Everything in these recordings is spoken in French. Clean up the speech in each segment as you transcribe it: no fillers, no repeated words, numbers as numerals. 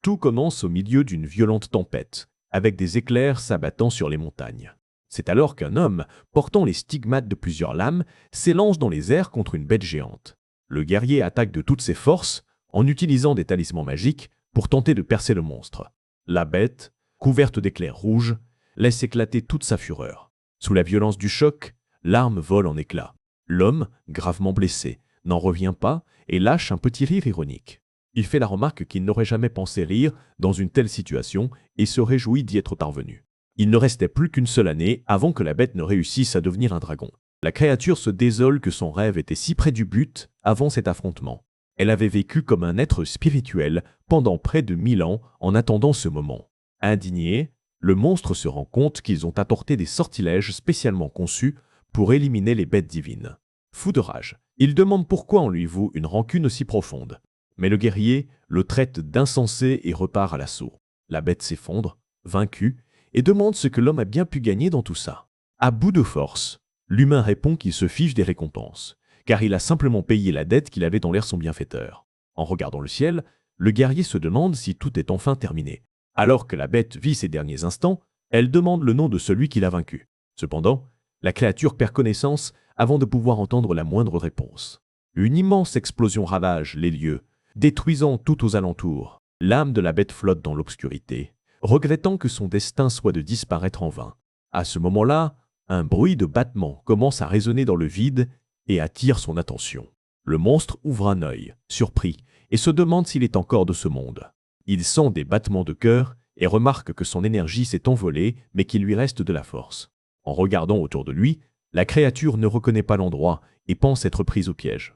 Tout commence au milieu d'une violente tempête, avec des éclairs s'abattant sur les montagnes. C'est alors qu'un homme, portant les stigmates de plusieurs lames, s'élance dans les airs contre une bête géante. Le guerrier attaque de toutes ses forces, en utilisant des talismans magiques, pour tenter de percer le monstre. La bête, couverte d'éclairs rouges, laisse éclater toute sa fureur. Sous la violence du choc, l'arme vole en éclats. L'homme, gravement blessé, n'en revient pas et lâche un petit rire ironique. Il fait la remarque qu'il n'aurait jamais pensé rire dans une telle situation et se réjouit d'y être parvenu. Il ne restait plus qu'une seule année avant que la bête ne réussisse à devenir un dragon. La créature se désole que son rêve était si près du but avant cet affrontement. Elle avait vécu comme un être spirituel pendant près de 1000 ans en attendant ce moment. Indigné, le monstre se rend compte qu'ils ont apporté des sortilèges spécialement conçus pour éliminer les bêtes divines. Fou de rage, il demande pourquoi on lui voue une rancune aussi profonde. Mais le guerrier le traite d'insensé et repart à l'assaut. La bête s'effondre, vaincue, et demande ce que l'homme a bien pu gagner dans tout ça. À bout de force, l'humain répond qu'il se fiche des récompenses, car il a simplement payé la dette qu'il avait envers son bienfaiteur. En regardant le ciel, le guerrier se demande si tout est enfin terminé. Alors que la bête vit ses derniers instants, elle demande le nom de celui qui l'a vaincu. Cependant, la créature perd connaissance avant de pouvoir entendre la moindre réponse. Une immense explosion ravage les lieux, détruisant tout aux alentours. L'âme de la bête flotte dans l'obscurité, regrettant que son destin soit de disparaître en vain. À ce moment-là, un bruit de battement commence à résonner dans le vide et attire son attention. Le monstre ouvre un œil, surpris, et se demande s'il est encore de ce monde. Il sent des battements de cœur et remarque que son énergie s'est envolée, mais qu'il lui reste de la force. En regardant autour de lui, la créature ne reconnaît pas l'endroit et pense être prise au piège.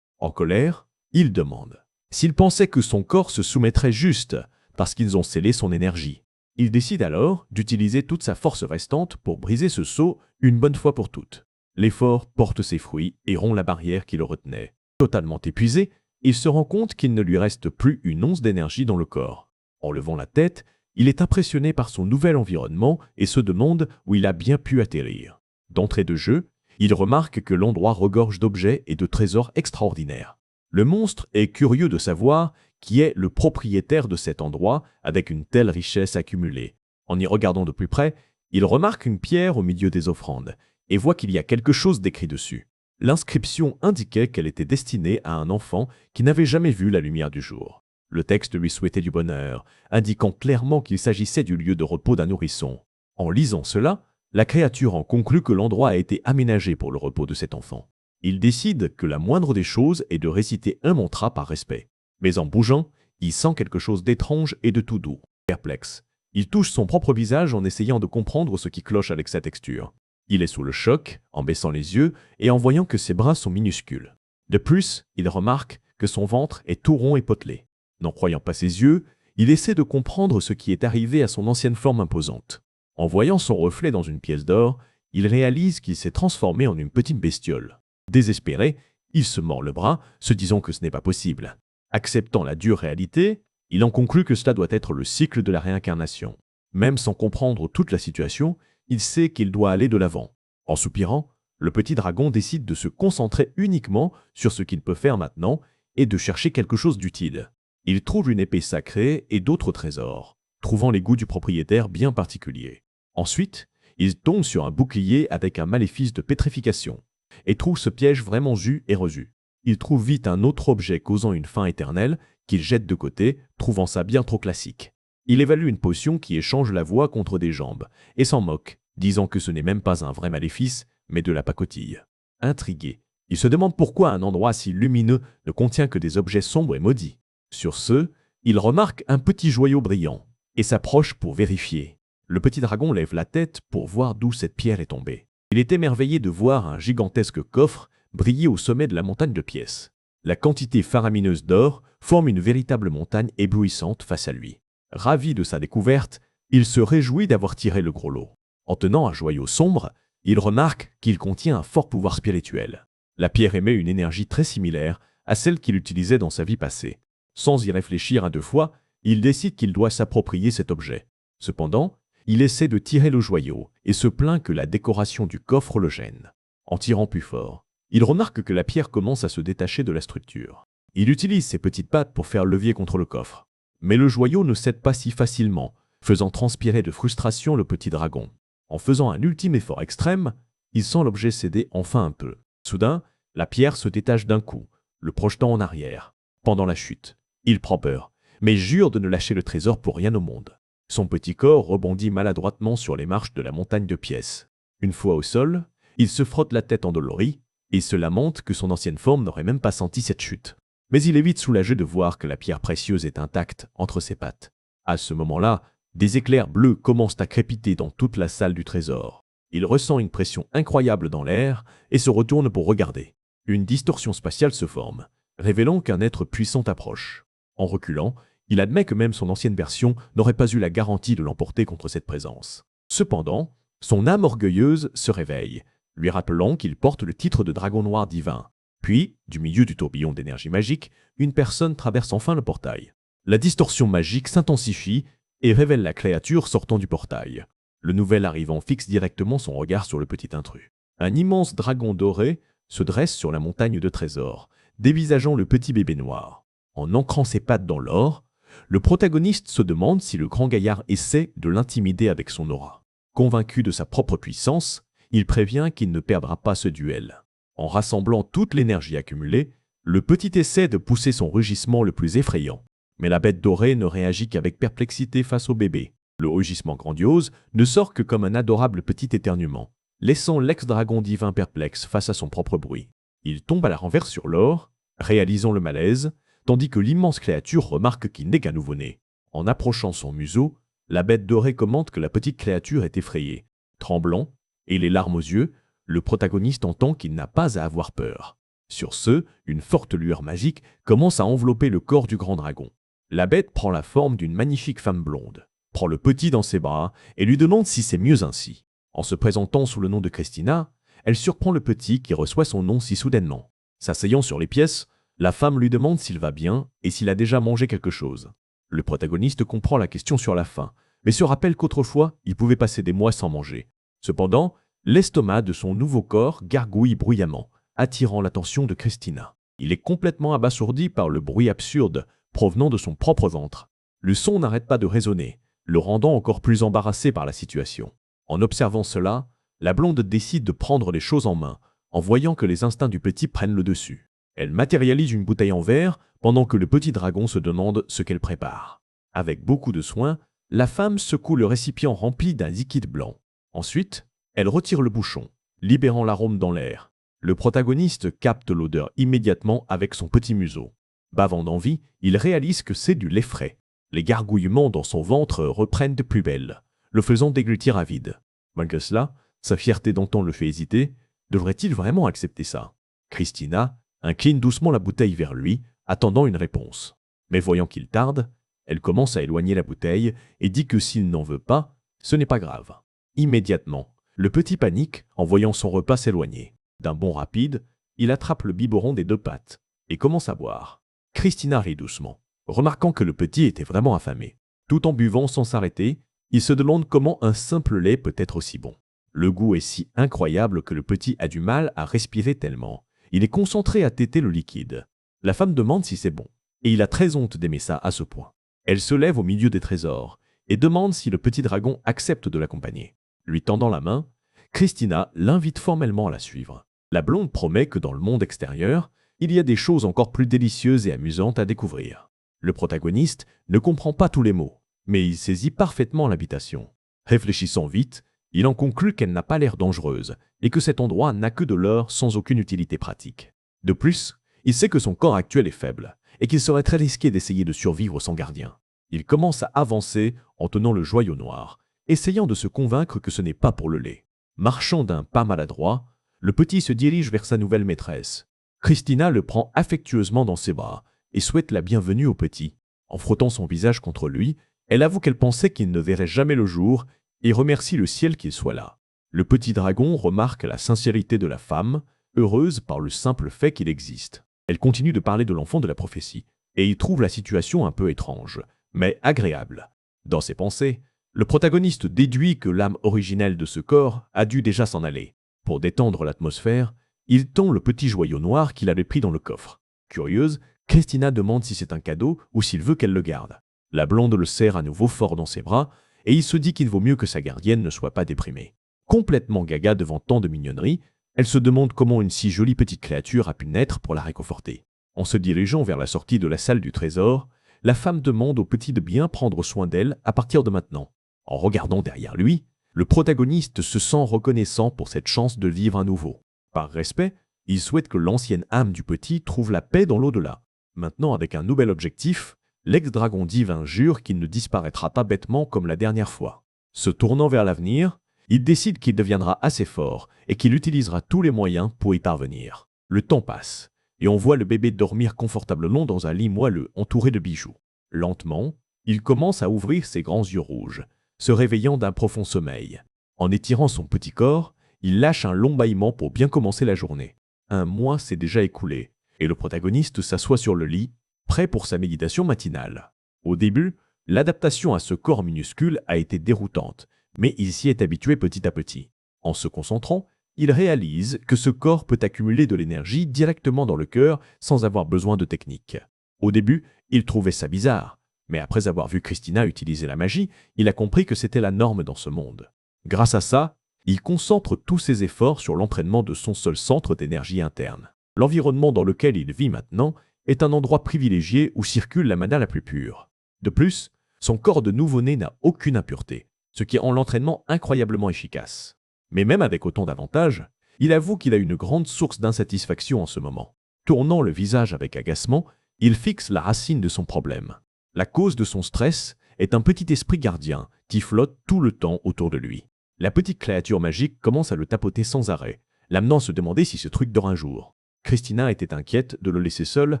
En colère, il demande s'il pensait que son corps se soumettrait juste parce qu'ils ont scellé son énergie. Il décide alors d'utiliser toute sa force restante pour briser ce sceau une bonne fois pour toutes. L'effort porte ses fruits et rompt la barrière qui le retenait. Totalement épuisé, il se rend compte qu'il ne lui reste plus une once d'énergie dans le corps. En levant la tête, il est impressionné par son nouvel environnement et se demande où il a bien pu atterrir. D'entrée de jeu, il remarque que l'endroit regorge d'objets et de trésors extraordinaires. Le monstre est curieux de savoir qui est le propriétaire de cet endroit avec une telle richesse accumulée. En y regardant de plus près, il remarque une pierre au milieu des offrandes et voit qu'il y a quelque chose d'écrit dessus. L'inscription indiquait qu'elle était destinée à un enfant qui n'avait jamais vu la lumière du jour. Le texte lui souhaitait du bonheur, indiquant clairement qu'il s'agissait du lieu de repos d'un nourrisson. En lisant cela, la créature en conclut que l'endroit a été aménagé pour le repos de cet enfant. Il décide que la moindre des choses est de réciter un mantra par respect. Mais en bougeant, il sent quelque chose d'étrange et de tout doux. Perplexe, il touche son propre visage en essayant de comprendre ce qui cloche avec sa texture. Il est sous le choc, en baissant les yeux et en voyant que ses bras sont minuscules. De plus, il remarque que son ventre est tout rond et potelé. N'en croyant pas ses yeux, il essaie de comprendre ce qui est arrivé à son ancienne forme imposante. En voyant son reflet dans une pièce d'or, il réalise qu'il s'est transformé en une petite bestiole. Désespéré, il se mord le bras, se disant que ce n'est pas possible. Acceptant la dure réalité, il en conclut que cela doit être le cycle de la réincarnation. Même sans comprendre toute la situation, il sait qu'il doit aller de l'avant. En soupirant, le petit dragon décide de se concentrer uniquement sur ce qu'il peut faire maintenant et de chercher quelque chose d'utile. Il trouve une épée sacrée et d'autres trésors, trouvant les goûts du propriétaire bien particuliers. Ensuite, il tombe sur un bouclier avec un maléfice de pétrification et trouve ce piège vraiment jus et reçu. Il trouve vite un autre objet causant une faim éternelle qu'il jette de côté, trouvant ça bien trop classique. Il évalue une potion qui échange la voix contre des jambes et s'en moque, disant que ce n'est même pas un vrai maléfice, mais de la pacotille. Intrigué, il se demande pourquoi un endroit si lumineux ne contient que des objets sombres et maudits. Sur ce, il remarque un petit joyau brillant et s'approche pour vérifier. Le petit dragon lève la tête pour voir d'où cette pierre est tombée. Il est émerveillé de voir un gigantesque coffre briller au sommet de la montagne de pièces. La quantité faramineuse d'or forme une véritable montagne éblouissante face à lui. Ravi de sa découverte, il se réjouit d'avoir tiré le gros lot. En tenant un joyau sombre, il remarque qu'il contient un fort pouvoir spirituel. La pierre émet une énergie très similaire à celle qu'il utilisait dans sa vie passée. Sans y réfléchir à deux fois, il décide qu'il doit s'approprier cet objet. Cependant, il essaie de tirer le joyau et se plaint que la décoration du coffre le gêne. En tirant plus fort, il remarque que la pierre commence à se détacher de la structure. Il utilise ses petites pattes pour faire levier contre le coffre. Mais le joyau ne cède pas si facilement, faisant transpirer de frustration le petit dragon. En faisant un ultime effort extrême, il sent l'objet céder enfin un peu. Soudain, la pierre se détache d'un coup, le projetant en arrière. Pendant la chute, il prend peur, mais jure de ne lâcher le trésor pour rien au monde. Son petit corps rebondit maladroitement sur les marches de la montagne de pièces. Une fois au sol, il se frotte la tête endolorie et se lamente que son ancienne forme n'aurait même pas senti cette chute. Mais il est vite soulagé de voir que la pierre précieuse est intacte entre ses pattes. À ce moment-là, des éclairs bleus commencent à crépiter dans toute la salle du trésor. Il ressent une pression incroyable dans l'air et se retourne pour regarder. Une distorsion spatiale se forme, révélant qu'un être puissant approche. En reculant, il admet que même son ancienne version n'aurait pas eu la garantie de l'emporter contre cette présence. Cependant, son âme orgueilleuse se réveille, lui rappelant qu'il porte le titre de dragon noir divin. Puis, du milieu du tourbillon d'énergie magique, une personne traverse enfin le portail. La distorsion magique s'intensifie et révèle la créature sortant du portail. Le nouvel arrivant fixe directement son regard sur le petit intrus. Un immense dragon doré se dresse sur la montagne de trésors, dévisageant le petit bébé noir. En ancrant ses pattes dans l'or, le protagoniste se demande si le grand gaillard essaie de l'intimider avec son aura. Convaincu de sa propre puissance, il prévient qu'il ne perdra pas ce duel. En rassemblant toute l'énergie accumulée, le petit essaie de pousser son rugissement le plus effrayant. Mais la bête dorée ne réagit qu'avec perplexité face au bébé. Le rugissement grandiose ne sort que comme un adorable petit éternuement, laissant l'ex-dragon divin perplexe face à son propre bruit. Il tombe à la renverse sur l'or, réalisant le malaise, tandis que l'immense créature remarque qu'il n'est qu'un nouveau-né. En approchant son museau, la bête dorée commente que la petite créature est effrayée. Tremblant, et les larmes aux yeux, le protagoniste entend qu'il n'a pas à avoir peur. Sur ce, une forte lueur magique commence à envelopper le corps du grand dragon. La bête prend la forme d'une magnifique femme blonde, prend le petit dans ses bras et lui demande si c'est mieux ainsi. En se présentant sous le nom de Christina, elle surprend le petit qui reçoit son nom si soudainement. S'asseyant sur les pièces, la femme lui demande s'il va bien et s'il a déjà mangé quelque chose. Le protagoniste comprend la question sur la faim, mais se rappelle qu'autrefois, il pouvait passer des mois sans manger. Cependant, l'estomac de son nouveau corps gargouille bruyamment, attirant l'attention de Christina. Il est complètement abasourdi par le bruit absurde provenant de son propre ventre. Le son n'arrête pas de résonner, le rendant encore plus embarrassé par la situation. En observant cela, la blonde décide de prendre les choses en main, en voyant que les instincts du petit prennent le dessus. Elle matérialise une bouteille en verre pendant que le petit dragon se demande ce qu'elle prépare. Avec beaucoup de soin, la femme secoue le récipient rempli d'un liquide blanc. Ensuite, elle retire le bouchon, libérant l'arôme dans l'air. Le protagoniste capte l'odeur immédiatement avec son petit museau. Bavant d'envie, il réalise que c'est du lait frais. Les gargouillements dans son ventre reprennent de plus belle, le faisant déglutir à vide. Malgré cela, sa fierté d'antan le fait hésiter. Devrait-il vraiment accepter ça? Christina incline doucement la bouteille vers lui, attendant une réponse. Mais voyant qu'il tarde, elle commence à éloigner la bouteille et dit que s'il n'en veut pas, ce n'est pas grave. Immédiatement, le petit panique en voyant son repas s'éloigner. D'un bond rapide, il attrape le biberon des deux pattes et commence à boire. Christina rit doucement, remarquant que le petit était vraiment affamé. Tout en buvant sans s'arrêter, il se demande comment un simple lait peut être aussi bon. Le goût est si incroyable que le petit a du mal à respirer tellement. Il est concentré à téter le liquide. La femme demande si c'est bon, et il a très honte d'aimer ça à ce point. Elle se lève au milieu des trésors et demande si le petit dragon accepte de l'accompagner. Lui tendant la main, Christina l'invite formellement à la suivre. La blonde promet que dans le monde extérieur, il y a des choses encore plus délicieuses et amusantes à découvrir. Le protagoniste ne comprend pas tous les mots, mais il saisit parfaitement l'invitation. Réfléchissant vite, il en conclut qu'elle n'a pas l'air dangereuse et que cet endroit n'a que de l'or sans aucune utilité pratique. De plus, il sait que son corps actuel est faible et qu'il serait très risqué d'essayer de survivre sans gardien. Il commence à avancer en tenant le joyau noir, essayant de se convaincre que ce n'est pas pour le lait. Marchant d'un pas maladroit, le petit se dirige vers sa nouvelle maîtresse. Christina le prend affectueusement dans ses bras et souhaite la bienvenue au petit. En frottant son visage contre lui, elle avoue qu'elle pensait qu'il ne verrait jamais le jour et remercie le ciel qu'il soit là. Le petit dragon remarque la sincérité de la femme, heureuse par le simple fait qu'il existe. Elle continue de parler de l'enfant de la prophétie, et il trouve la situation un peu étrange, mais agréable. Dans ses pensées, le protagoniste déduit que l'âme originelle de ce corps a dû déjà s'en aller. Pour détendre l'atmosphère, il tend le petit joyau noir qu'il avait pris dans le coffre. Curieuse, Christina demande si c'est un cadeau ou s'il veut qu'elle le garde. La blonde le serre à nouveau fort dans ses bras, et il se dit qu'il vaut mieux que sa gardienne ne soit pas déprimée. Complètement gaga devant tant de mignonnerie, elle se demande comment une si jolie petite créature a pu naître pour la réconforter. En se dirigeant vers la sortie de la salle du trésor, la femme demande au petit de bien prendre soin d'elle à partir de maintenant. En regardant derrière lui, le protagoniste se sent reconnaissant pour cette chance de vivre à nouveau. Par respect, il souhaite que l'ancienne âme du petit trouve la paix dans l'au-delà. Maintenant, avec un nouvel objectif, l'ex-dragon divin jure qu'il ne disparaîtra pas bêtement comme la dernière fois. Se tournant vers l'avenir, il décide qu'il deviendra assez fort et qu'il utilisera tous les moyens pour y parvenir. Le temps passe, et on voit le bébé dormir confortablement dans un lit moelleux entouré de bijoux. Lentement, il commence à ouvrir ses grands yeux rouges, se réveillant d'un profond sommeil. En étirant son petit corps, il lâche un long bâillement pour bien commencer la journée. Un mois s'est déjà écoulé, et le protagoniste s'assoit sur le lit, prêt pour sa méditation matinale. Au début, l'adaptation à ce corps minuscule a été déroutante, mais il s'y est habitué petit à petit. En se concentrant, il réalise que ce corps peut accumuler de l'énergie directement dans le cœur sans avoir besoin de technique. Au début, il trouvait ça bizarre, mais après avoir vu Christina utiliser la magie, il a compris que c'était la norme dans ce monde. Grâce à ça, il concentre tous ses efforts sur l'entraînement de son seul centre d'énergie interne. L'environnement dans lequel il vit maintenant est un endroit privilégié où circule la mana la plus pure. De plus, son corps de nouveau-né n'a aucune impureté, ce qui rend l'entraînement incroyablement efficace. Mais même avec autant d'avantages, il avoue qu'il a une grande source d'insatisfaction en ce moment. Tournant le visage avec agacement, il fixe la racine de son problème. La cause de son stress est un petit esprit gardien qui flotte tout le temps autour de lui. La petite créature magique commence à le tapoter sans arrêt, l'amenant à se demander si ce truc dort un jour. Christina était inquiète de le laisser seul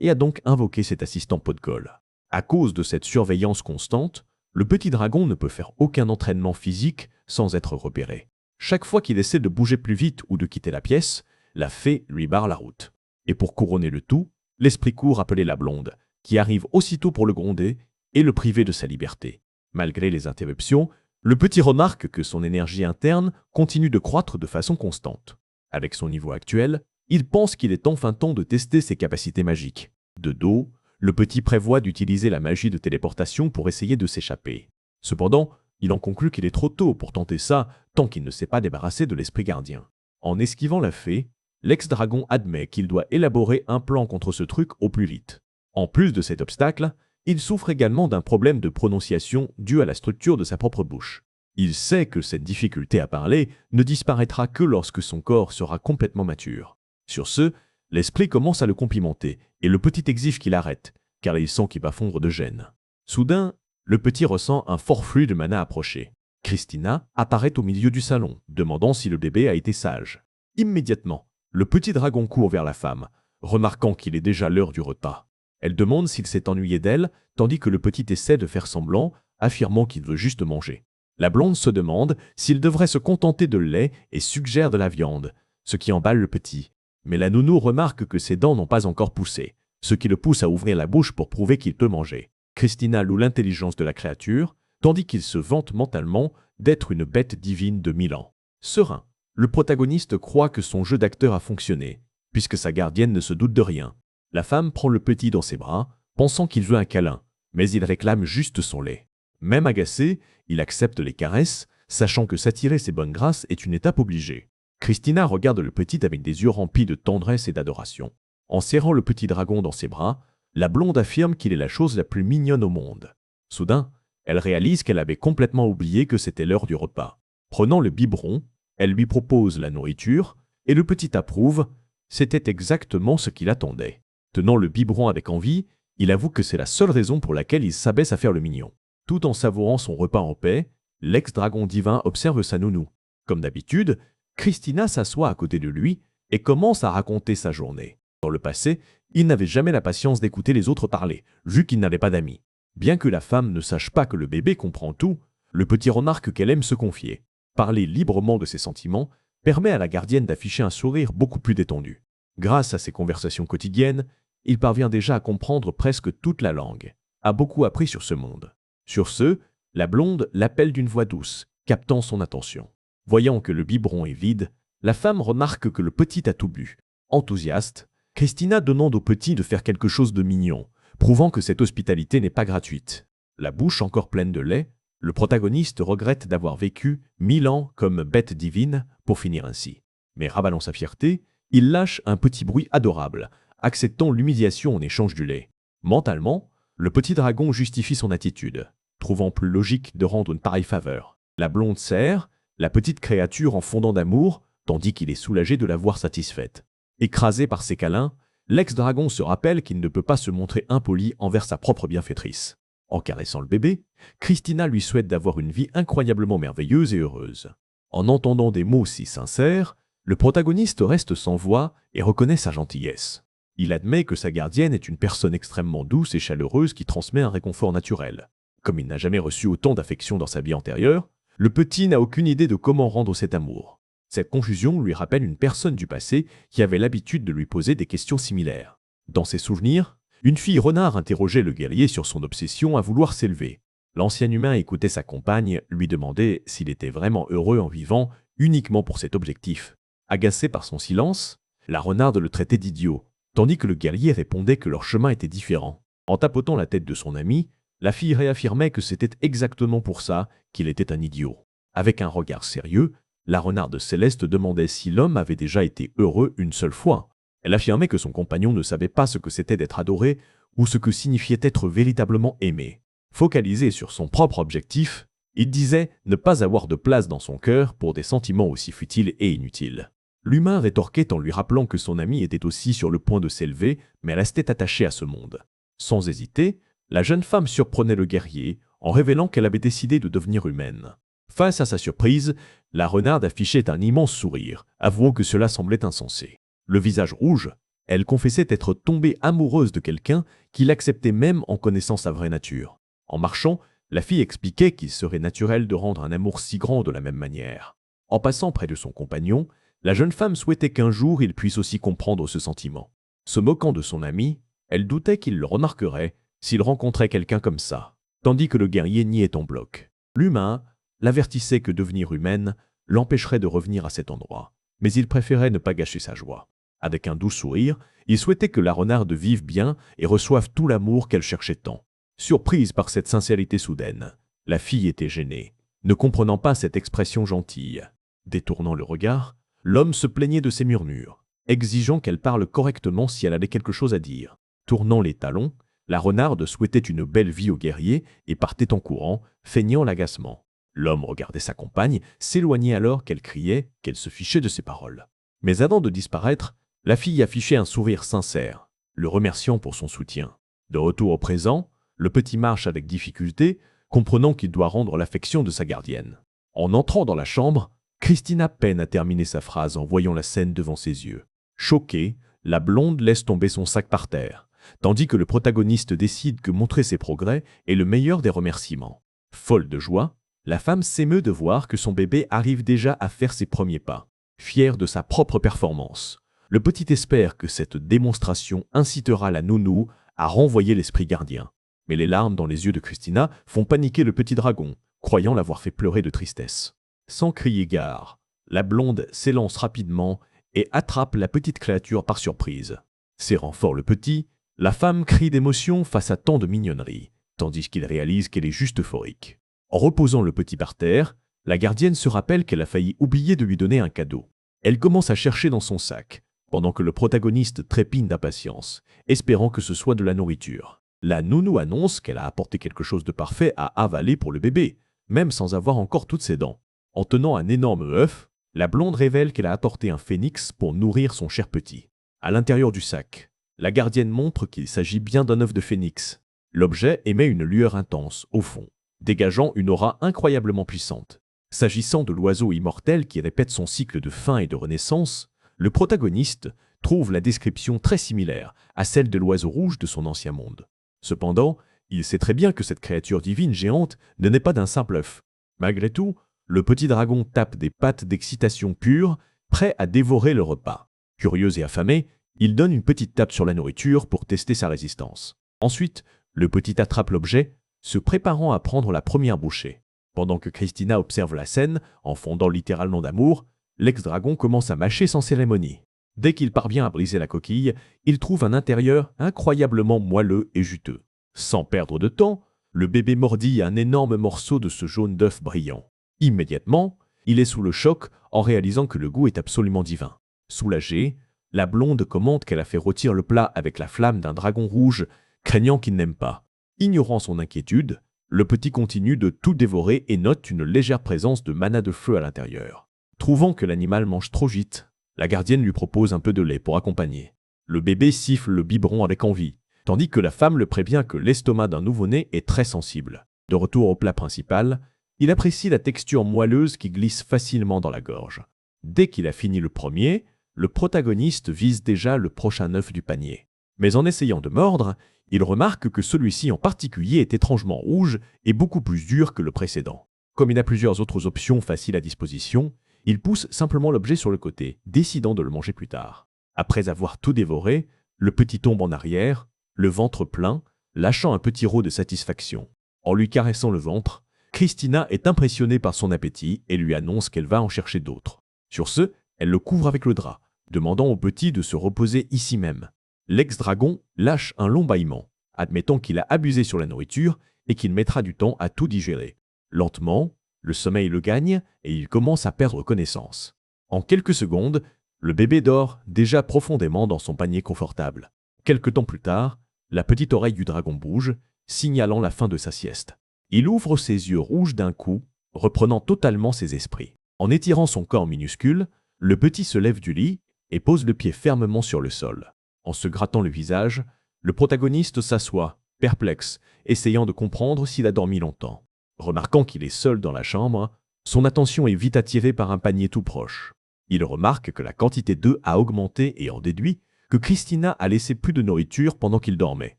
et a donc invoqué cet assistant pot de colle. À cause de cette surveillance constante, le petit dragon ne peut faire aucun entraînement physique sans être repéré. Chaque fois qu'il essaie de bouger plus vite ou de quitter la pièce, la fée lui barre la route. Et pour couronner le tout, l'esprit court appelé la blonde, qui arrive aussitôt pour le gronder et le priver de sa liberté. Malgré les interruptions, le petit remarque que son énergie interne continue de croître de façon constante. Avec son niveau actuel, il pense qu'il est enfin temps de tester ses capacités magiques. De dos, le petit prévoit d'utiliser la magie de téléportation pour essayer de s'échapper. Cependant, il en conclut qu'il est trop tôt pour tenter ça tant qu'il ne s'est pas débarrassé de l'esprit gardien. En esquivant la fée, l'ex-dragon admet qu'il doit élaborer un plan contre ce truc au plus vite. En plus de cet obstacle, il souffre également d'un problème de prononciation dû à la structure de sa propre bouche. Il sait que cette difficulté à parler ne disparaîtra que lorsque son corps sera complètement mature. Sur ce, l'esprit commence à le complimenter et le petit exige qu'il arrête, car il sent qu'il va fondre de gêne. Soudain, le petit ressent un fort flux de mana approcher. Christina apparaît au milieu du salon, demandant si le bébé a été sage. Immédiatement, le petit dragon court vers la femme, remarquant qu'il est déjà l'heure du repas. Elle demande s'il s'est ennuyé d'elle, tandis que le petit essaie de faire semblant, affirmant qu'il veut juste manger. La blonde se demande s'il devrait se contenter de lait et suggère de la viande, ce qui emballe le petit. Mais la nounou remarque que ses dents n'ont pas encore poussé, ce qui le pousse à ouvrir la bouche pour prouver qu'il peut manger. Christina loue l'intelligence de la créature, tandis qu'il se vante mentalement d'être une bête divine de 1000 ans. Serein, le protagoniste croit que son jeu d'acteur a fonctionné, puisque sa gardienne ne se doute de rien. La femme prend le petit dans ses bras, pensant qu'il veut un câlin, mais il réclame juste son lait. Même agacé, il accepte les caresses, sachant que s'attirer ses bonnes grâces est une étape obligée. Christina regarde le petit avec des yeux remplis de tendresse et d'adoration. En serrant le petit dragon dans ses bras, la blonde affirme qu'il est la chose la plus mignonne au monde. Soudain, elle réalise qu'elle avait complètement oublié que c'était l'heure du repas. Prenant le biberon, elle lui propose la nourriture, et le petit approuve, c'était exactement ce qu'il attendait. Tenant le biberon avec envie, il avoue que c'est la seule raison pour laquelle il s'abaisse à faire le mignon. Tout en savourant son repas en paix, l'ex-dragon divin observe sa nounou. Comme d'habitude, Christina s'assoit à côté de lui et commence à raconter sa journée. Dans le passé, il n'avait jamais la patience d'écouter les autres parler, vu qu'il n'avait pas d'amis. Bien que la femme ne sache pas que le bébé comprend tout, le petit remarque qu'elle aime se confier. Parler librement de ses sentiments permet à la gardienne d'afficher un sourire beaucoup plus détendu. Grâce à ces conversations quotidiennes, il parvient déjà à comprendre presque toute la langue, a beaucoup appris sur ce monde. Sur ce, la blonde l'appelle d'une voix douce, captant son attention. Voyant que le biberon est vide, la femme remarque que le petit a tout bu. Enthousiaste, Christina demande au petit de faire quelque chose de mignon, prouvant que cette hospitalité n'est pas gratuite. La bouche encore pleine de lait, le protagoniste regrette d'avoir vécu 1000 ans comme bête divine pour finir ainsi. Mais ravalant sa fierté, il lâche un petit bruit adorable, acceptant l'humiliation en échange du lait. Mentalement, le petit dragon justifie son attitude, trouvant plus logique de rendre une pareille faveur. La blonde serre la petite créature en fondant d'amour, tandis qu'il est soulagé de la voir satisfaite. Écrasé par ses câlins, l'ex-dragon se rappelle qu'il ne peut pas se montrer impoli envers sa propre bienfaitrice. En caressant le bébé, Christina lui souhaite d'avoir une vie incroyablement merveilleuse et heureuse. En entendant des mots si sincères, le protagoniste reste sans voix et reconnaît sa gentillesse. Il admet que sa gardienne est une personne extrêmement douce et chaleureuse qui transmet un réconfort naturel. Comme il n'a jamais reçu autant d'affection dans sa vie antérieure, le petit n'a aucune idée de comment rendre cet amour. Cette confusion lui rappelle une personne du passé qui avait l'habitude de lui poser des questions similaires. Dans ses souvenirs, une fille renard interrogeait le guerrier sur son obsession à vouloir s'élever. L'ancien humain écoutait sa compagne, lui demandait s'il était vraiment heureux en vivant uniquement pour cet objectif. Agacée par son silence, la renarde le traitait d'idiot, tandis que le guerrier répondait que leur chemin était différent. En tapotant la tête de son ami, la fille réaffirmait que c'était exactement pour ça qu'il était un idiot. Avec un regard sérieux, la renarde céleste demandait si l'homme avait déjà été heureux une seule fois. Elle affirmait que son compagnon ne savait pas ce que c'était d'être adoré ou ce que signifiait être véritablement aimé. Focalisé sur son propre objectif, il disait ne pas avoir de place dans son cœur pour des sentiments aussi futiles et inutiles. L'humain rétorquait en lui rappelant que son ami était aussi sur le point de s'élever, mais restait attaché à ce monde. Sans hésiter, la jeune femme surprenait le guerrier en révélant qu'elle avait décidé de devenir humaine. Face à sa surprise, la renarde affichait un immense sourire, avouant que cela semblait insensé. Le visage rouge, elle confessait être tombée amoureuse de quelqu'un qui l'acceptait même en connaissant sa vraie nature. En marchant, la fille expliquait qu'il serait naturel de rendre un amour si grand de la même manière. En passant près de son compagnon, la jeune femme souhaitait qu'un jour il puisse aussi comprendre ce sentiment. Se moquant de son ami, elle doutait qu'il le remarquerait s'il rencontrait quelqu'un comme ça, tandis que le guerrier niait en bloc. L'humain l'avertissait que devenir humaine l'empêcherait de revenir à cet endroit, mais il préférait ne pas gâcher sa joie. Avec un doux sourire, il souhaitait que la renarde vive bien et reçoive tout l'amour qu'elle cherchait tant. Surprise par cette sincérité soudaine, la fille était gênée, ne comprenant pas cette expression gentille. Détournant le regard, l'homme se plaignait de ses murmures, exigeant qu'elle parle correctement si elle avait quelque chose à dire. Tournant les talons, la renarde souhaitait une belle vie au guerrier et partait en courant, feignant l'agacement. L'homme regardait sa compagne, s'éloignait alors qu'elle criait, qu'elle se fichait de ses paroles. Mais avant de disparaître, la fille affichait un sourire sincère, le remerciant pour son soutien. De retour au présent, le petit marche avec difficulté, comprenant qu'il doit rendre l'affection de sa gardienne. En entrant dans la chambre, Christina peine à terminer sa phrase en voyant la scène devant ses yeux. Choquée, la blonde laisse tomber son sac par terre, tandis que le protagoniste décide que montrer ses progrès est le meilleur des remerciements. Folle de joie, la femme s'émeut de voir que son bébé arrive déjà à faire ses premiers pas. Fière de sa propre performance, le petit espère que cette démonstration incitera la nounou à renvoyer l'esprit gardien. Mais les larmes dans les yeux de Christina font paniquer le petit dragon, croyant l'avoir fait pleurer de tristesse. Sans crier gare, la blonde s'élance rapidement et attrape la petite créature par surprise. Serrant fort le petit, la femme crie d'émotion face à tant de mignonnerie, tandis qu'il réalise qu'elle est juste euphorique. En reposant le petit par terre, la gardienne se rappelle qu'elle a failli oublier de lui donner un cadeau. Elle commence à chercher dans son sac, pendant que le protagoniste trépigne d'impatience, espérant que ce soit de la nourriture. La nounou annonce qu'elle a apporté quelque chose de parfait à avaler pour le bébé, même sans avoir encore toutes ses dents. En tenant un énorme œuf, la blonde révèle qu'elle a apporté un phénix pour nourrir son cher petit. À l'intérieur du sac, la gardienne montre qu'il s'agit bien d'un œuf de phénix. L'objet émet une lueur intense, au fond, dégageant une aura incroyablement puissante. S'agissant de l'oiseau immortel qui répète son cycle de fin et de renaissance, le protagoniste trouve la description très similaire à celle de l'oiseau rouge de son ancien monde. Cependant, il sait très bien que cette créature divine géante ne naît pas d'un simple œuf. Malgré tout, le petit dragon tape des pattes d'excitation pure, prêt à dévorer le repas. Curieux et affamé, il donne une petite tape sur la nourriture pour tester sa résistance. Ensuite, le petit attrape l'objet, se préparant à prendre la première bouchée. Pendant que Christina observe la scène, en fondant littéralement d'amour, l'ex-dragon commence à mâcher sans cérémonie. Dès qu'il parvient à briser la coquille, il trouve un intérieur incroyablement moelleux et juteux. Sans perdre de temps, Le bébé mordit un énorme morceau de ce jaune d'œuf brillant. Immédiatement, il est sous le choc en réalisant que le goût est absolument divin. Soulagée, la blonde commente qu'elle a fait rôtir le plat avec la flamme d'un dragon rouge, craignant qu'il n'aime pas. Ignorant son inquiétude, le petit continue de tout dévorer et note une légère présence de mana de feu à l'intérieur. Trouvant que l'animal mange trop vite, la gardienne lui propose un peu de lait pour accompagner. Le bébé siffle le biberon avec envie, tandis que la femme le prévient que l'estomac d'un nouveau-né est très sensible. De retour au plat principal, il apprécie la texture moelleuse qui glisse facilement dans la gorge. Dès qu'il a fini le premier, le protagoniste vise déjà le prochain œuf du panier. Mais en essayant de mordre, il remarque que celui-ci en particulier est étrangement rouge et beaucoup plus dur que le précédent. Comme il a plusieurs autres options faciles à disposition, il pousse simplement l'objet sur le côté, décidant de le manger plus tard. Après avoir tout dévoré, le petit tombe en arrière, le ventre plein, lâchant un petit rot de satisfaction. En lui caressant le ventre, Christina est impressionnée par son appétit et lui annonce qu'elle va en chercher d'autres. Sur ce, elle le couvre avec le drap, demandant au petit de se reposer ici même. L'ex-dragon lâche un long bâillement, admettant qu'il a abusé sur la nourriture et qu'il mettra du temps à tout digérer. Lentement, le sommeil le gagne et il commence à perdre connaissance. En quelques secondes, le bébé dort déjà profondément dans son panier confortable. Quelque temps plus tard, la petite oreille du dragon bouge, signalant la fin de sa sieste. Il ouvre ses yeux rouges d'un coup, reprenant totalement ses esprits. En étirant son corps minuscule, le petit se lève du lit et pose le pied fermement sur le sol. En se grattant le visage, le protagoniste s'assoit, perplexe, essayant de comprendre s'il a dormi longtemps. Remarquant qu'il est seul dans la chambre, son attention est vite attirée par un panier tout proche. Il remarque que la quantité d'œufs a augmenté et en déduit que Christina a laissé plus de nourriture pendant qu'il dormait.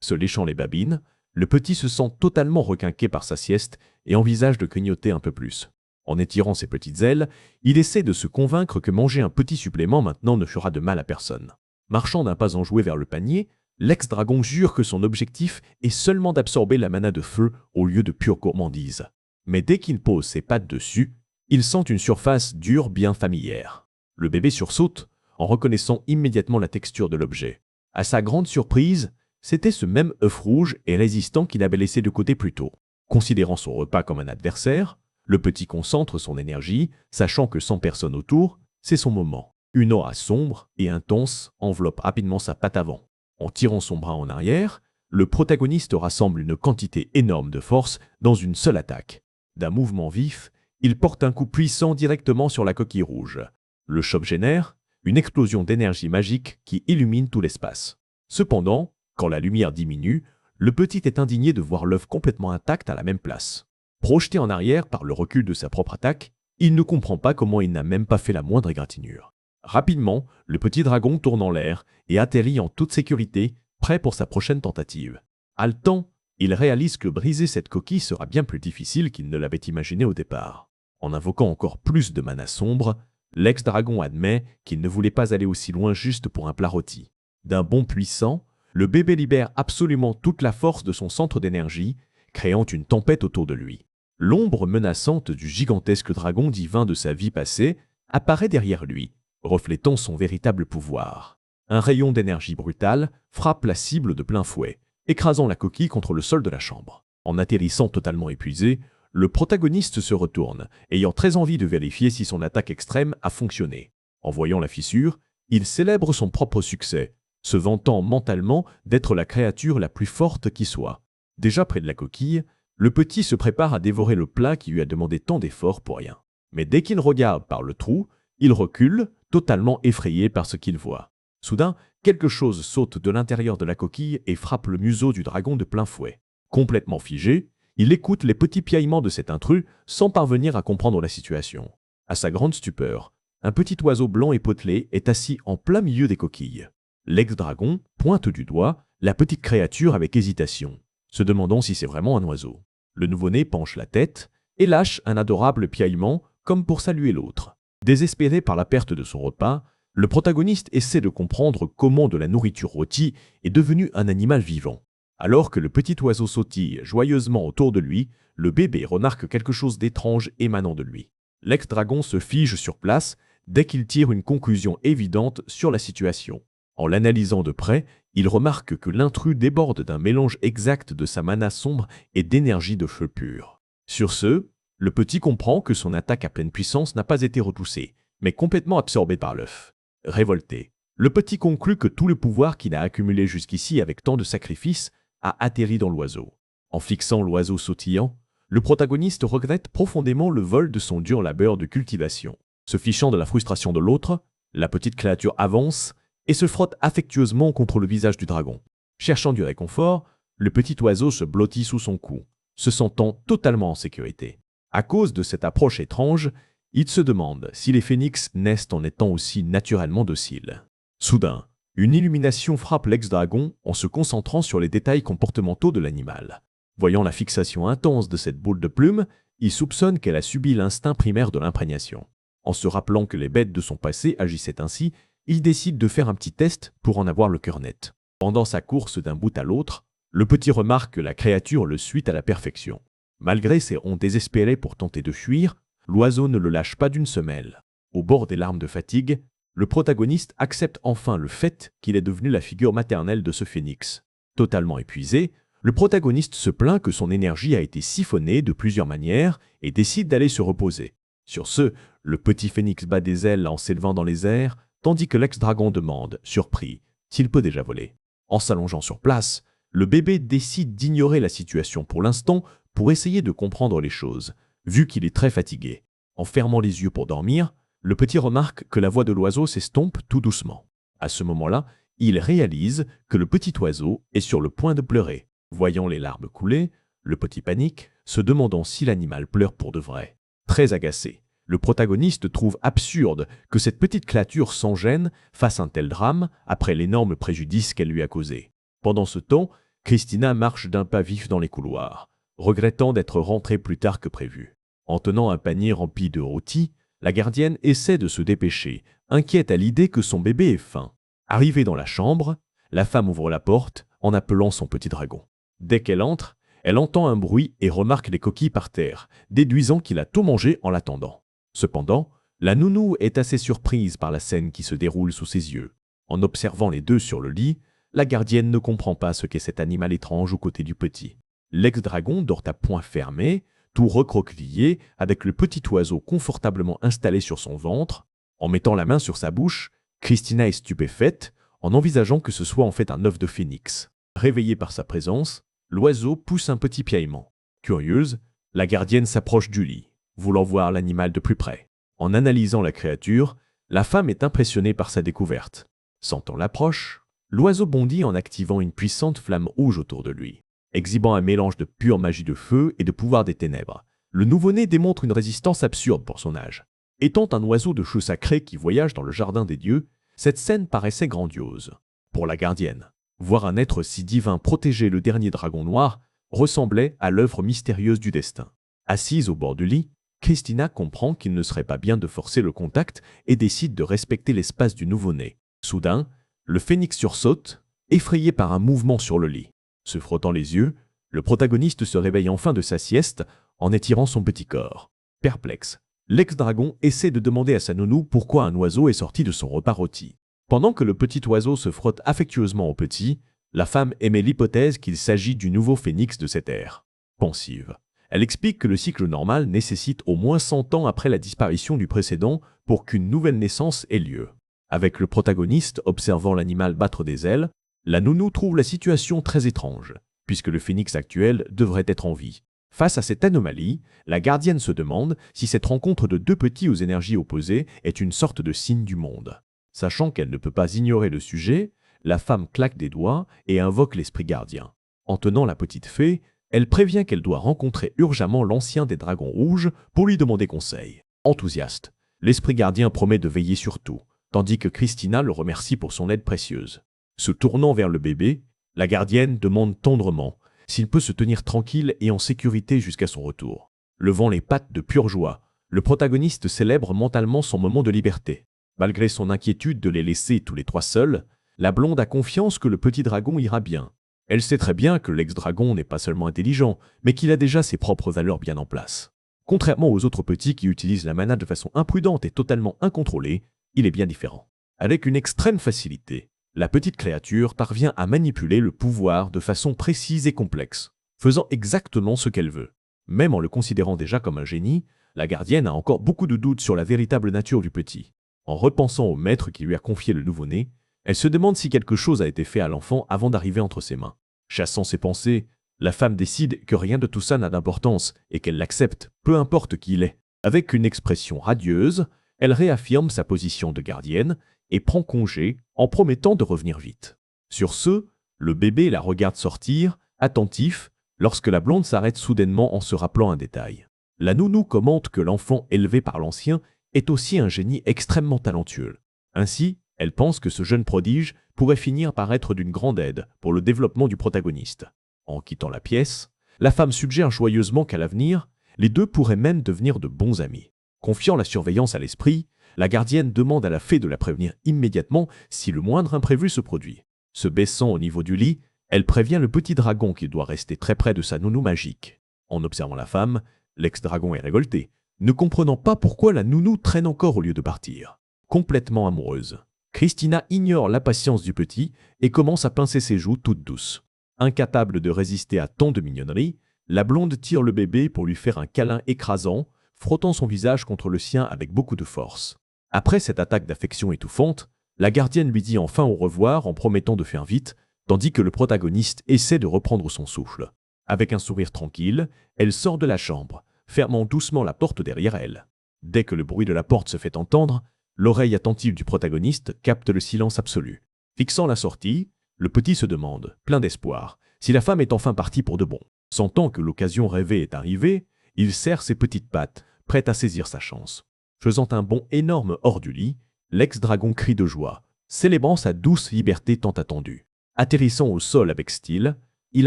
Se léchant les babines, le petit se sent totalement requinqué par sa sieste et envisage de grignoter un peu plus. En étirant ses petites ailes, il essaie de se convaincre que manger un petit supplément maintenant ne fera de mal à personne. Marchant d'un pas enjoué vers le panier, l'ex-dragon jure que son objectif est seulement d'absorber la mana de feu au lieu de pure gourmandise. Mais dès qu'il pose ses pattes dessus, il sent une surface dure bien familière. Le bébé sursaute en reconnaissant immédiatement la texture de l'objet. À sa grande surprise, c'était ce même œuf rouge et résistant qu'il avait laissé de côté plus tôt. Considérant son repas comme un adversaire, le petit concentre son énergie, sachant que sans personne autour, c'est son moment. Une aura sombre et intense enveloppe rapidement sa patte avant. En tirant son bras en arrière, le protagoniste rassemble une quantité énorme de force dans une seule attaque. D'un mouvement vif, il porte un coup puissant directement sur la coquille rouge. Le choc génère une explosion d'énergie magique qui illumine tout l'espace. Cependant, quand la lumière diminue, le petit est indigné de voir l'œuf complètement intact à la même place. Projeté en arrière par le recul de sa propre attaque, il ne comprend pas comment il n'a même pas fait la moindre égratignure. Rapidement, le petit dragon tourne en l'air et atterrit en toute sécurité, prêt pour sa prochaine tentative. Haletant, il réalise que briser cette coquille sera bien plus difficile qu'il ne l'avait imaginé au départ. En invoquant encore plus de mana sombre, l'ex-dragon admet qu'il ne voulait pas aller aussi loin juste pour un plat rôti. D'un bond puissant, le bébé libère absolument toute la force de son centre d'énergie, créant une tempête autour de lui. L'ombre menaçante du gigantesque dragon divin de sa vie passée apparaît derrière lui, reflétant son véritable pouvoir. Un rayon d'énergie brutale frappe la cible de plein fouet, écrasant la coquille contre le sol de la chambre. En atterrissant totalement épuisé, le protagoniste se retourne, ayant très envie de vérifier si son attaque extrême a fonctionné. En voyant la fissure, il célèbre son propre succès, se vantant mentalement d'être la créature la plus forte qui soit. Déjà près de la coquille, le petit se prépare à dévorer le plat qui lui a demandé tant d'efforts pour rien. Mais dès qu'il regarde par le trou, il recule, totalement effrayé par ce qu'il voit. Soudain, quelque chose saute de l'intérieur de la coquille et frappe le museau du dragon de plein fouet. Complètement figé, il écoute les petits piaillements de cet intrus sans parvenir à comprendre la situation. À sa grande stupeur, un petit oiseau blanc et potelé est assis en plein milieu des coquilles. L'ex-dragon pointe du doigt la petite créature avec hésitation, se demandant si c'est vraiment un oiseau. Le nouveau-né penche la tête et lâche un adorable piaillement comme pour saluer l'autre. Désespéré par la perte de son repas, le protagoniste essaie de comprendre comment de la nourriture rôtie est devenue un animal vivant. Alors que le petit oiseau sautille joyeusement autour de lui, le bébé remarque quelque chose d'étrange émanant de lui. L'ex-dragon se fige sur place dès qu'il tire une conclusion évidente sur la situation. En l'analysant de près, il remarque que l'intrus déborde d'un mélange exact de sa mana sombre et d'énergie de feu pur. Sur ce, le petit comprend que son attaque à pleine puissance n'a pas été repoussée, mais complètement absorbée par l'œuf. Révolté, le petit conclut que tout le pouvoir qu'il a accumulé jusqu'ici avec tant de sacrifices a atterri dans l'oiseau. En fixant l'oiseau sautillant, le protagoniste regrette profondément le vol de son dur labeur de cultivation. Se fichant de la frustration de l'autre, la petite créature avance et se frotte affectueusement contre le visage du dragon. Cherchant du réconfort, le petit oiseau se blottit sous son cou, se sentant totalement en sécurité. À cause de cette approche étrange, il se demande si les phénix naissent en étant aussi naturellement dociles. Soudain, une illumination frappe l'ex-dragon en se concentrant sur les détails comportementaux de l'animal. Voyant la fixation intense de cette boule de plume, il soupçonne qu'elle a subi l'instinct primaire de l'imprégnation. En se rappelant que les bêtes de son passé agissaient ainsi, il décide de faire un petit test pour en avoir le cœur net. Pendant sa course d'un bout à l'autre, le petit remarque que la créature le suit à la perfection. Malgré ses ronds désespérés pour tenter de fuir, l'oiseau ne le lâche pas d'une semelle. Au bord des larmes de fatigue, le protagoniste accepte enfin le fait qu'il est devenu la figure maternelle de ce phénix. Totalement épuisé, le protagoniste se plaint que son énergie a été siphonnée de plusieurs manières et décide d'aller se reposer. Sur ce, le petit phénix bat des ailes en s'élevant dans les airs, tandis que l'ex-dragon demande, surpris, s'il peut déjà voler. En s'allongeant sur place, le bébé décide d'ignorer la situation pour l'instant pour essayer de comprendre les choses, vu qu'il est très fatigué. En fermant les yeux pour dormir, le petit remarque que la voix de l'oiseau s'estompe tout doucement. À ce moment-là, il réalise que le petit oiseau est sur le point de pleurer. Voyant les larmes couler, le petit panique, se demandant si l'animal pleure pour de vrai. Très agacé, le protagoniste trouve absurde que cette petite créature sans gêne fasse un tel drame après l'énorme préjudice qu'elle lui a causé. Pendant ce temps, Christina marche d'un pas vif dans les couloirs, regrettant d'être rentrée plus tard que prévu. En tenant un panier rempli de rôtis, la gardienne essaie de se dépêcher, inquiète à l'idée que son bébé ait faim. Arrivée dans la chambre, la femme ouvre la porte en appelant son petit dragon. Dès qu'elle entre, elle entend un bruit et remarque les coquilles par terre, déduisant qu'il a tout mangé en l'attendant. Cependant, la nounou est assez surprise par la scène qui se déroule sous ses yeux. En observant les deux sur le lit, la gardienne ne comprend pas ce qu'est cet animal étrange aux côtés du petit. L'ex-dragon dort à poing fermé, tout recroquevillé, avec le petit oiseau confortablement installé sur son ventre. En mettant la main sur sa bouche, Christina est stupéfaite en envisageant que ce soit en fait un œuf de phénix. Réveillée par sa présence, l'oiseau pousse un petit piaillement. Curieuse, la gardienne s'approche du lit, voulant voir l'animal de plus près. En analysant la créature, la femme est impressionnée par sa découverte. Sentant l'approche, l'oiseau bondit en activant une puissante flamme rouge autour de lui. Exhibant un mélange de pure magie de feu et de pouvoir des ténèbres, le nouveau-né démontre une résistance absurde pour son âge. Étant un oiseau de feu sacré qui voyage dans le jardin des dieux, cette scène paraissait grandiose. Pour la gardienne, voir un être si divin protéger le dernier dragon noir ressemblait à l'œuvre mystérieuse du destin. Assise au bord du lit, Christina comprend qu'il ne serait pas bien de forcer le contact et décide de respecter l'espace du nouveau-né. Soudain, le phénix sursaute, effrayé par un mouvement sur le lit. Se frottant les yeux, le protagoniste se réveille enfin de sa sieste en étirant son petit corps. Perplexe, l'ex-dragon essaie de demander à sa nounou pourquoi un oiseau est sorti de son repas rôti. Pendant que le petit oiseau se frotte affectueusement au petit, la femme émet l'hypothèse qu'il s'agit du nouveau phénix de cette ère. Pensive, elle explique que le cycle normal nécessite au moins 100 ans après la disparition du précédent pour qu'une nouvelle naissance ait lieu. Avec le protagoniste observant l'animal battre des ailes, la nounou trouve la situation très étrange, puisque le phénix actuel devrait être en vie. Face à cette anomalie, la gardienne se demande si cette rencontre de deux petits aux énergies opposées est une sorte de signe du monde. Sachant qu'elle ne peut pas ignorer le sujet, la femme claque des doigts et invoque l'esprit gardien. En tenant la petite fée, elle prévient qu'elle doit rencontrer urgemment l'ancien des dragons rouges pour lui demander conseil. Enthousiaste, l'esprit gardien promet de veiller sur tout, tandis que Christina le remercie pour son aide précieuse. Se tournant vers le bébé, la gardienne demande tendrement s'il peut se tenir tranquille et en sécurité jusqu'à son retour. Levant les pattes de pure joie, le protagoniste célèbre mentalement son moment de liberté. Malgré son inquiétude de les laisser tous les trois seuls, la blonde a confiance que le petit dragon ira bien. Elle sait très bien que l'ex-dragon n'est pas seulement intelligent, mais qu'il a déjà ses propres valeurs bien en place. Contrairement aux autres petits qui utilisent la mana de façon imprudente et totalement incontrôlée, il est bien différent. Avec une extrême facilité, la petite créature parvient à manipuler le pouvoir de façon précise et complexe, faisant exactement ce qu'elle veut. Même en le considérant déjà comme un génie, la gardienne a encore beaucoup de doutes sur la véritable nature du petit. En repensant au maître qui lui a confié le nouveau-né, elle se demande si quelque chose a été fait à l'enfant avant d'arriver entre ses mains. Chassant ses pensées, la femme décide que rien de tout ça n'a d'importance et qu'elle l'accepte, peu importe qui il est. Avec une expression radieuse, elle réaffirme sa position de gardienne et prend congé en promettant de revenir vite. Sur ce, le bébé la regarde sortir, attentif, lorsque la blonde s'arrête soudainement en se rappelant un détail. La nounou commente que l'enfant élevé par l'ancien est aussi un génie extrêmement talentueux. Ainsi, elle pense que ce jeune prodige pourrait finir par être d'une grande aide pour le développement du protagoniste. En quittant la pièce, la femme suggère joyeusement qu'à l'avenir, les deux pourraient même devenir de bons amis. Confiant la surveillance à l'esprit, la gardienne demande à la fée de la prévenir immédiatement si le moindre imprévu se produit. Se baissant au niveau du lit, elle prévient le petit dragon qu'il doit rester très près de sa nounou magique. En observant la femme, l'ex-dragon est révolté, ne comprenant pas pourquoi la nounou traîne encore au lieu de partir. Complètement amoureuse, Christina ignore la patience du petit et commence à pincer ses joues toutes douces. Incapable de résister à tant de mignonnerie, la blonde tire le bébé pour lui faire un câlin écrasant, frottant son visage contre le sien avec beaucoup de force. Après cette attaque d'affection étouffante, la gardienne lui dit enfin au revoir en promettant de faire vite, tandis que le protagoniste essaie de reprendre son souffle. Avec un sourire tranquille, elle sort de la chambre, fermant doucement la porte derrière elle. Dès que le bruit de la porte se fait entendre, l'oreille attentive du protagoniste capte le silence absolu. Fixant la sortie, le petit se demande, plein d'espoir, si la femme est enfin partie pour de bon. Sentant que l'occasion rêvée est arrivée, il serre ses petites pattes, prêt à saisir sa chance. Faisant un bond énorme hors du lit, l'ex-dragon crie de joie, célébrant sa douce liberté tant attendue. Atterrissant au sol avec style, il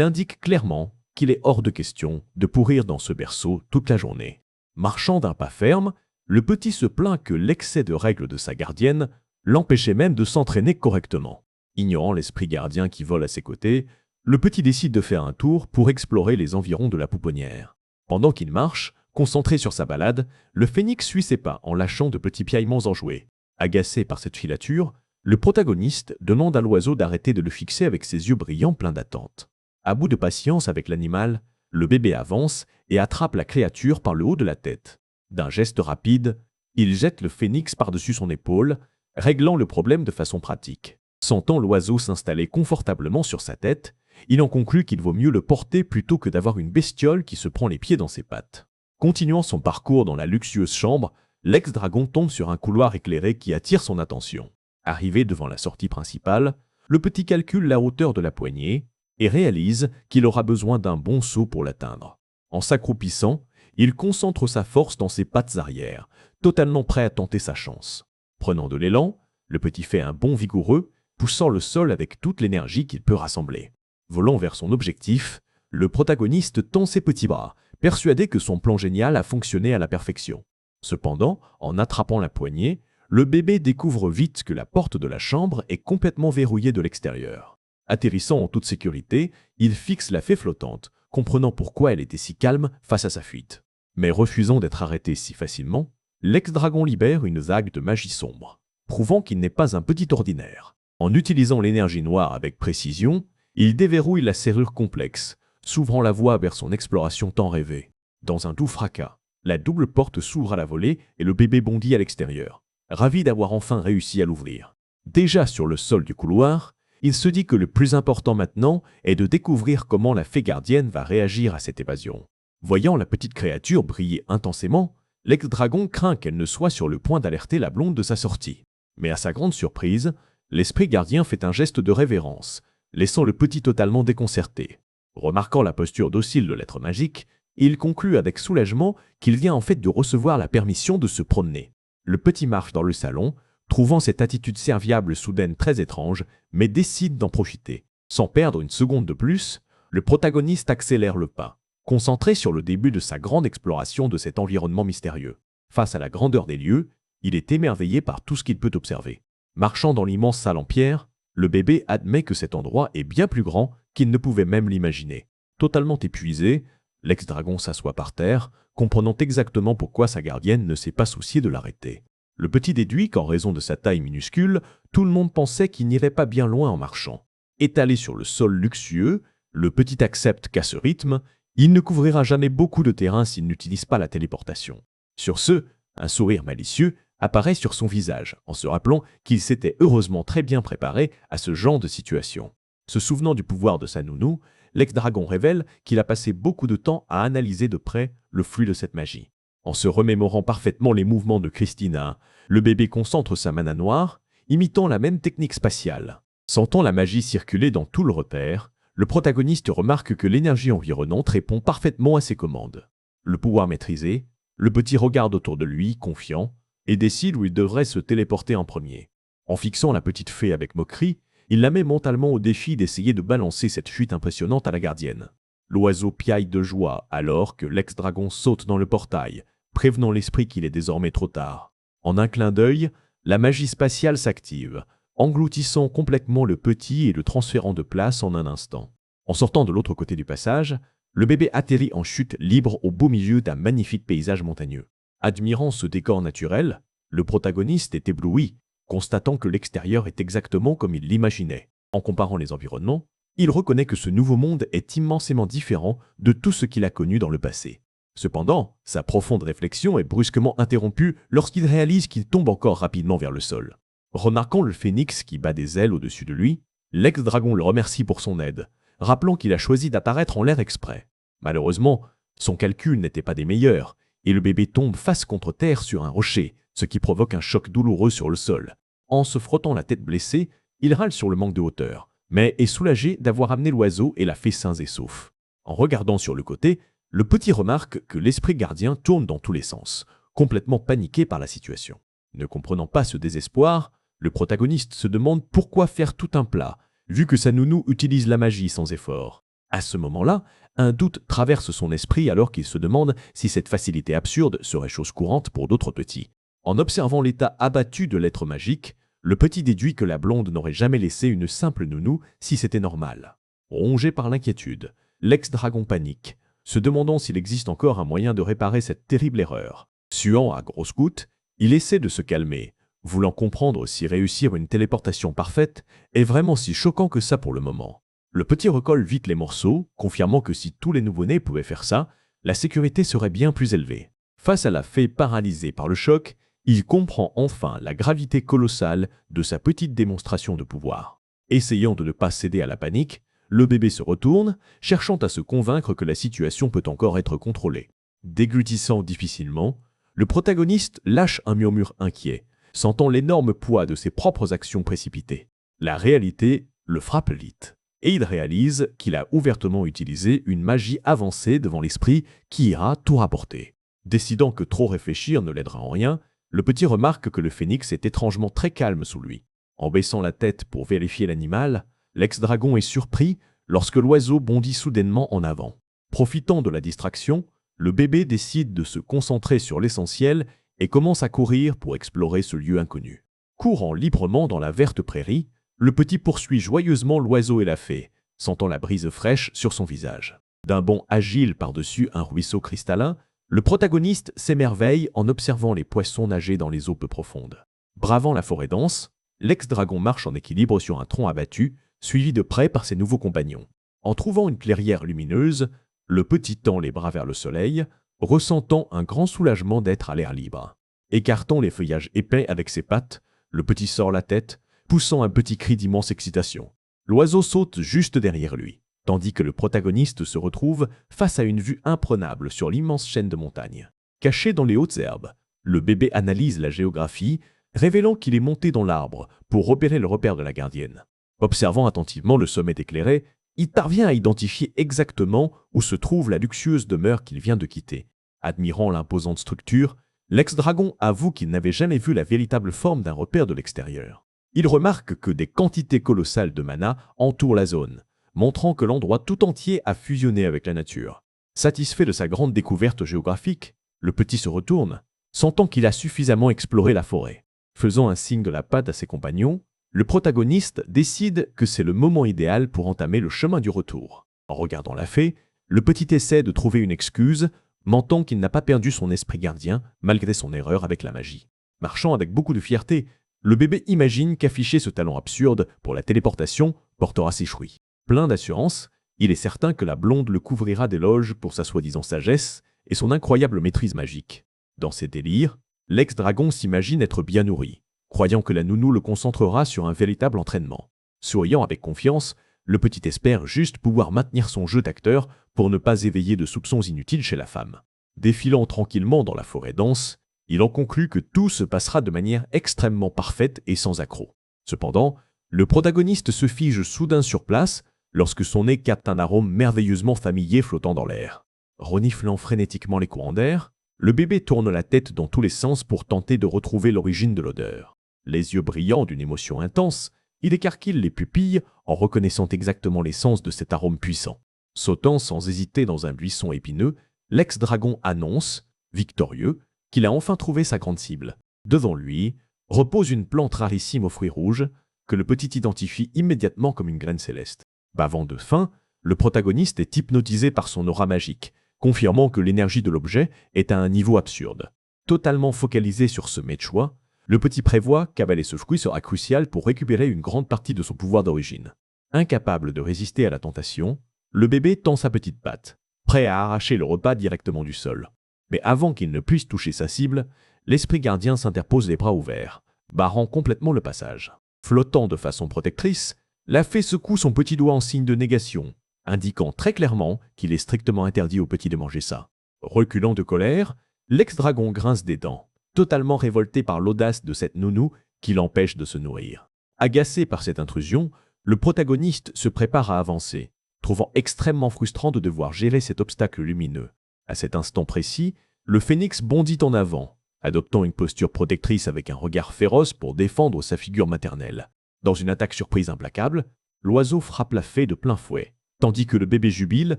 indique clairement qu'il est hors de question de pourrir dans ce berceau toute la journée. Marchant d'un pas ferme, le petit se plaint que l'excès de règles de sa gardienne l'empêchait même de s'entraîner correctement. Ignorant l'esprit gardien qui vole à ses côtés, le petit décide de faire un tour pour explorer les environs de la pouponnière. Pendant qu'il marche, concentré sur sa balade, le phénix suit ses pas en lâchant de petits piaillements enjoués. Agacé par cette filature, le protagoniste demande à l'oiseau d'arrêter de le fixer avec ses yeux brillants pleins d'attente. À bout de patience avec l'animal, le bébé avance et attrape la créature par le haut de la tête. D'un geste rapide, il jette le phénix par-dessus son épaule, réglant le problème de façon pratique. Sentant l'oiseau s'installer confortablement sur sa tête, il en conclut qu'il vaut mieux le porter plutôt que d'avoir une bestiole qui se prend les pieds dans ses pattes. Continuant son parcours dans la luxueuse chambre, l'ex-dragon tombe sur un couloir éclairé qui attire son attention. Arrivé devant la sortie principale, le petit calcule la hauteur de la poignée et réalise qu'il aura besoin d'un bon saut pour l'atteindre. En s'accroupissant, il concentre sa force dans ses pattes arrière, totalement prêt à tenter sa chance. Prenant de l'élan, le petit fait un bond vigoureux, poussant le sol avec toute l'énergie qu'il peut rassembler. Volant vers son objectif, le protagoniste tend ses petits bras, persuadé que son plan génial a fonctionné à la perfection. Cependant, en attrapant la poignée, le bébé découvre vite que la porte de la chambre est complètement verrouillée de l'extérieur. Atterrissant en toute sécurité, il fixe la fée flottante, comprenant pourquoi elle était si calme face à sa fuite. Mais refusant d'être arrêté si facilement, l'ex-dragon libère une vague de magie sombre, prouvant qu'il n'est pas un petit ordinaire. En utilisant l'énergie noire avec précision, il déverrouille la serrure complexe, s'ouvrant la voie vers son exploration tant rêvée. Dans un doux fracas, la double porte s'ouvre à la volée et le bébé bondit à l'extérieur, ravi d'avoir enfin réussi à l'ouvrir. Déjà sur le sol du couloir, il se dit que le plus important maintenant est de découvrir comment la fée gardienne va réagir à cette évasion. Voyant la petite créature briller intensément, l'ex-dragon craint qu'elle ne soit sur le point d'alerter la blonde de sa sortie. Mais à sa grande surprise, l'esprit gardien fait un geste de révérence, laissant le petit totalement déconcerté. Remarquant la posture docile de l'être magique, il conclut avec soulagement qu'il vient en fait de recevoir la permission de se promener. Le petit marche dans le salon, trouvant cette attitude serviable soudaine très étrange, mais décide d'en profiter. Sans perdre une seconde de plus, le protagoniste accélère le pas, concentré sur le début de sa grande exploration de cet environnement mystérieux. Face à la grandeur des lieux, il est émerveillé par tout ce qu'il peut observer. Marchant dans l'immense salle en pierre, le bébé admet que cet endroit est bien plus grand qu'il ne pouvait même l'imaginer. Totalement épuisé, l'ex-dragon s'assoit par terre, comprenant exactement pourquoi sa gardienne ne s'est pas souciée de l'arrêter. Le petit déduit qu'en raison de sa taille minuscule, tout le monde pensait qu'il n'irait pas bien loin en marchant. Étalé sur le sol luxueux, le petit accepte qu'à ce rythme, il ne couvrira jamais beaucoup de terrain s'il n'utilise pas la téléportation. Sur ce, un sourire malicieux apparaît sur son visage, en se rappelant qu'il s'était heureusement très bien préparé à ce genre de situation. Se souvenant du pouvoir de sa nounou, l'ex-dragon révèle qu'il a passé beaucoup de temps à analyser de près le flux de cette magie. En se remémorant parfaitement les mouvements de Christina, le bébé concentre sa mana noire, imitant la même technique spatiale. Sentant la magie circuler dans tout le repère, le protagoniste remarque que l'énergie environnante répond parfaitement à ses commandes. Le pouvoir maîtrisé, le petit regarde autour de lui, confiant, et décide où il devrait se téléporter en premier. En fixant la petite fée avec moquerie, il la met mentalement au défi d'essayer de balancer cette chute impressionnante à la gardienne. L'oiseau piaille de joie alors que l'ex-dragon saute dans le portail, prévenant l'esprit qu'il est désormais trop tard. En un clin d'œil, la magie spatiale s'active, engloutissant complètement le petit et le transférant de place en un instant. En sortant de l'autre côté du passage, le bébé atterrit en chute libre au beau milieu d'un magnifique paysage montagneux. Admirant ce décor naturel, le protagoniste est ébloui, constatant que l'extérieur est exactement comme il l'imaginait. En comparant les environnements, il reconnaît que ce nouveau monde est immensément différent de tout ce qu'il a connu dans le passé. Cependant, sa profonde réflexion est brusquement interrompue lorsqu'il réalise qu'il tombe encore rapidement vers le sol. Remarquant le phénix qui bat des ailes au-dessus de lui, l'ex-dragon le remercie pour son aide, rappelant qu'il a choisi d'apparaître en l'air exprès. Malheureusement, son calcul n'était pas des meilleurs, et le bébé tombe face contre terre sur un rocher, ce qui provoque un choc douloureux sur le sol. En se frottant la tête blessée, il râle sur le manque de hauteur, mais est soulagé d'avoir amené l'oiseau et l'a fait sains et saufs. En regardant sur le côté, le petit remarque que l'esprit gardien tourne dans tous les sens, complètement paniqué par la situation. Ne comprenant pas ce désespoir, le protagoniste se demande pourquoi faire tout un plat, vu que sa nounou utilise la magie sans effort. À ce moment-là, un doute traverse son esprit alors qu'il se demande si cette facilité absurde serait chose courante pour d'autres petits. En observant l'état abattu de l'être magique, le petit déduit que la blonde n'aurait jamais laissé une simple nounou si c'était normal. Rongé par l'inquiétude, l'ex-dragon panique, se demandant s'il existe encore un moyen de réparer cette terrible erreur. Suant à grosses gouttes, il essaie de se calmer, voulant comprendre si réussir une téléportation parfaite est vraiment si choquant que ça pour le moment. Le petit recolle vite les morceaux, confirmant que si tous les nouveau-nés pouvaient faire ça, la sécurité serait bien plus élevée. Face à la fée paralysée par le choc, il comprend enfin la gravité colossale de sa petite démonstration de pouvoir. Essayant de ne pas céder à la panique, le bébé se retourne, cherchant à se convaincre que la situation peut encore être contrôlée. Déglutissant difficilement, le protagoniste lâche un murmure inquiet, sentant l'énorme poids de ses propres actions précipitées. La réalité le frappe vite, et il réalise qu'il a ouvertement utilisé une magie avancée devant l'esprit qui ira tout rapporter. Décidant que trop réfléchir ne l'aidera en rien, le petit remarque que le phénix est étrangement très calme sous lui. En baissant la tête pour vérifier l'animal, l'ex-dragon est surpris lorsque l'oiseau bondit soudainement en avant. Profitant de la distraction, le bébé décide de se concentrer sur l'essentiel et commence à courir pour explorer ce lieu inconnu. Courant librement dans la verte prairie, le petit poursuit joyeusement l'oiseau et la fée, sentant la brise fraîche sur son visage. D'un bond agile par-dessus un ruisseau cristallin, le protagoniste s'émerveille en observant les poissons nager dans les eaux peu profondes. Bravant la forêt dense, l'ex-dragon marche en équilibre sur un tronc abattu, suivi de près par ses nouveaux compagnons. En trouvant une clairière lumineuse, le petit tend les bras vers le soleil, ressentant un grand soulagement d'être à l'air libre. Écartant les feuillages épais avec ses pattes, le petit sort la tête, poussant un petit cri d'immense excitation. L'oiseau saute juste derrière lui, tandis que le protagoniste se retrouve face à une vue imprenable sur l'immense chaîne de montagnes. Caché dans les hautes herbes, le bébé analyse la géographie, révélant qu'il est monté dans l'arbre pour repérer le repère de la gardienne. Observant attentivement le sommet éclairé, il parvient à identifier exactement où se trouve la luxueuse demeure qu'il vient de quitter. Admirant l'imposante structure, l'ex-dragon avoue qu'il n'avait jamais vu la véritable forme d'un repère de l'extérieur. Il remarque que des quantités colossales de mana entourent la zone, montrant que l'endroit tout entier a fusionné avec la nature. Satisfait de sa grande découverte géographique, le petit se retourne, sentant qu'il a suffisamment exploré la forêt. Faisant un signe de la patte à ses compagnons, le protagoniste décide que c'est le moment idéal pour entamer le chemin du retour. En regardant la fée, le petit essaie de trouver une excuse, mentant qu'il n'a pas perdu son esprit gardien malgré son erreur avec la magie. Marchant avec beaucoup de fierté, le bébé imagine qu'afficher ce talent absurde pour la téléportation portera ses fruits. Plein d'assurance, il est certain que la blonde le couvrira d'éloges pour sa soi-disant sagesse et son incroyable maîtrise magique. Dans ses délires, l'ex-dragon s'imagine être bien nourri, croyant que la nounou le concentrera sur un véritable entraînement. Souriant avec confiance, le petit espère juste pouvoir maintenir son jeu d'acteur pour ne pas éveiller de soupçons inutiles chez la femme. Défilant tranquillement dans la forêt dense, il en conclut que tout se passera de manière extrêmement parfaite et sans accroc. Cependant, le protagoniste se fige soudain sur place lorsque son nez capte un arôme merveilleusement familier flottant dans l'air. Reniflant frénétiquement les courants d'air, le bébé tourne la tête dans tous les sens pour tenter de retrouver l'origine de l'odeur. Les yeux brillants d'une émotion intense, il écarquille les pupilles en reconnaissant exactement l'essence de cet arôme puissant. Sautant sans hésiter dans un buisson épineux, l'ex-dragon annonce, victorieux, qu'il a enfin trouvé sa grande cible. Devant lui repose une plante rarissime aux fruits rouges que le petit identifie immédiatement comme une graine céleste. Bavant de faim, le protagoniste est hypnotisé par son aura magique, confirmant que l'énergie de l'objet est à un niveau absurde. Totalement focalisé sur ce mets de choix, le petit prévoit qu'avaler ce fruit sera crucial pour récupérer une grande partie de son pouvoir d'origine. Incapable de résister à la tentation, le bébé tend sa petite patte, prêt à arracher le repas directement du sol. Mais avant qu'il ne puisse toucher sa cible, l'esprit gardien s'interpose les bras ouverts, barrant complètement le passage. Flottant de façon protectrice, la fée secoue son petit doigt en signe de négation, indiquant très clairement qu'il est strictement interdit au petit de manger ça. Reculant de colère, l'ex-dragon grince des dents, totalement révolté par l'audace de cette nounou qui l'empêche de se nourrir. Agacé par cette intrusion, le protagoniste se prépare à avancer, trouvant extrêmement frustrant de devoir gérer cet obstacle lumineux. À cet instant précis, le phénix bondit en avant, adoptant une posture protectrice avec un regard féroce pour défendre sa figure maternelle. Dans une attaque surprise implacable, l'oiseau frappe la fée de plein fouet, tandis que le bébé jubile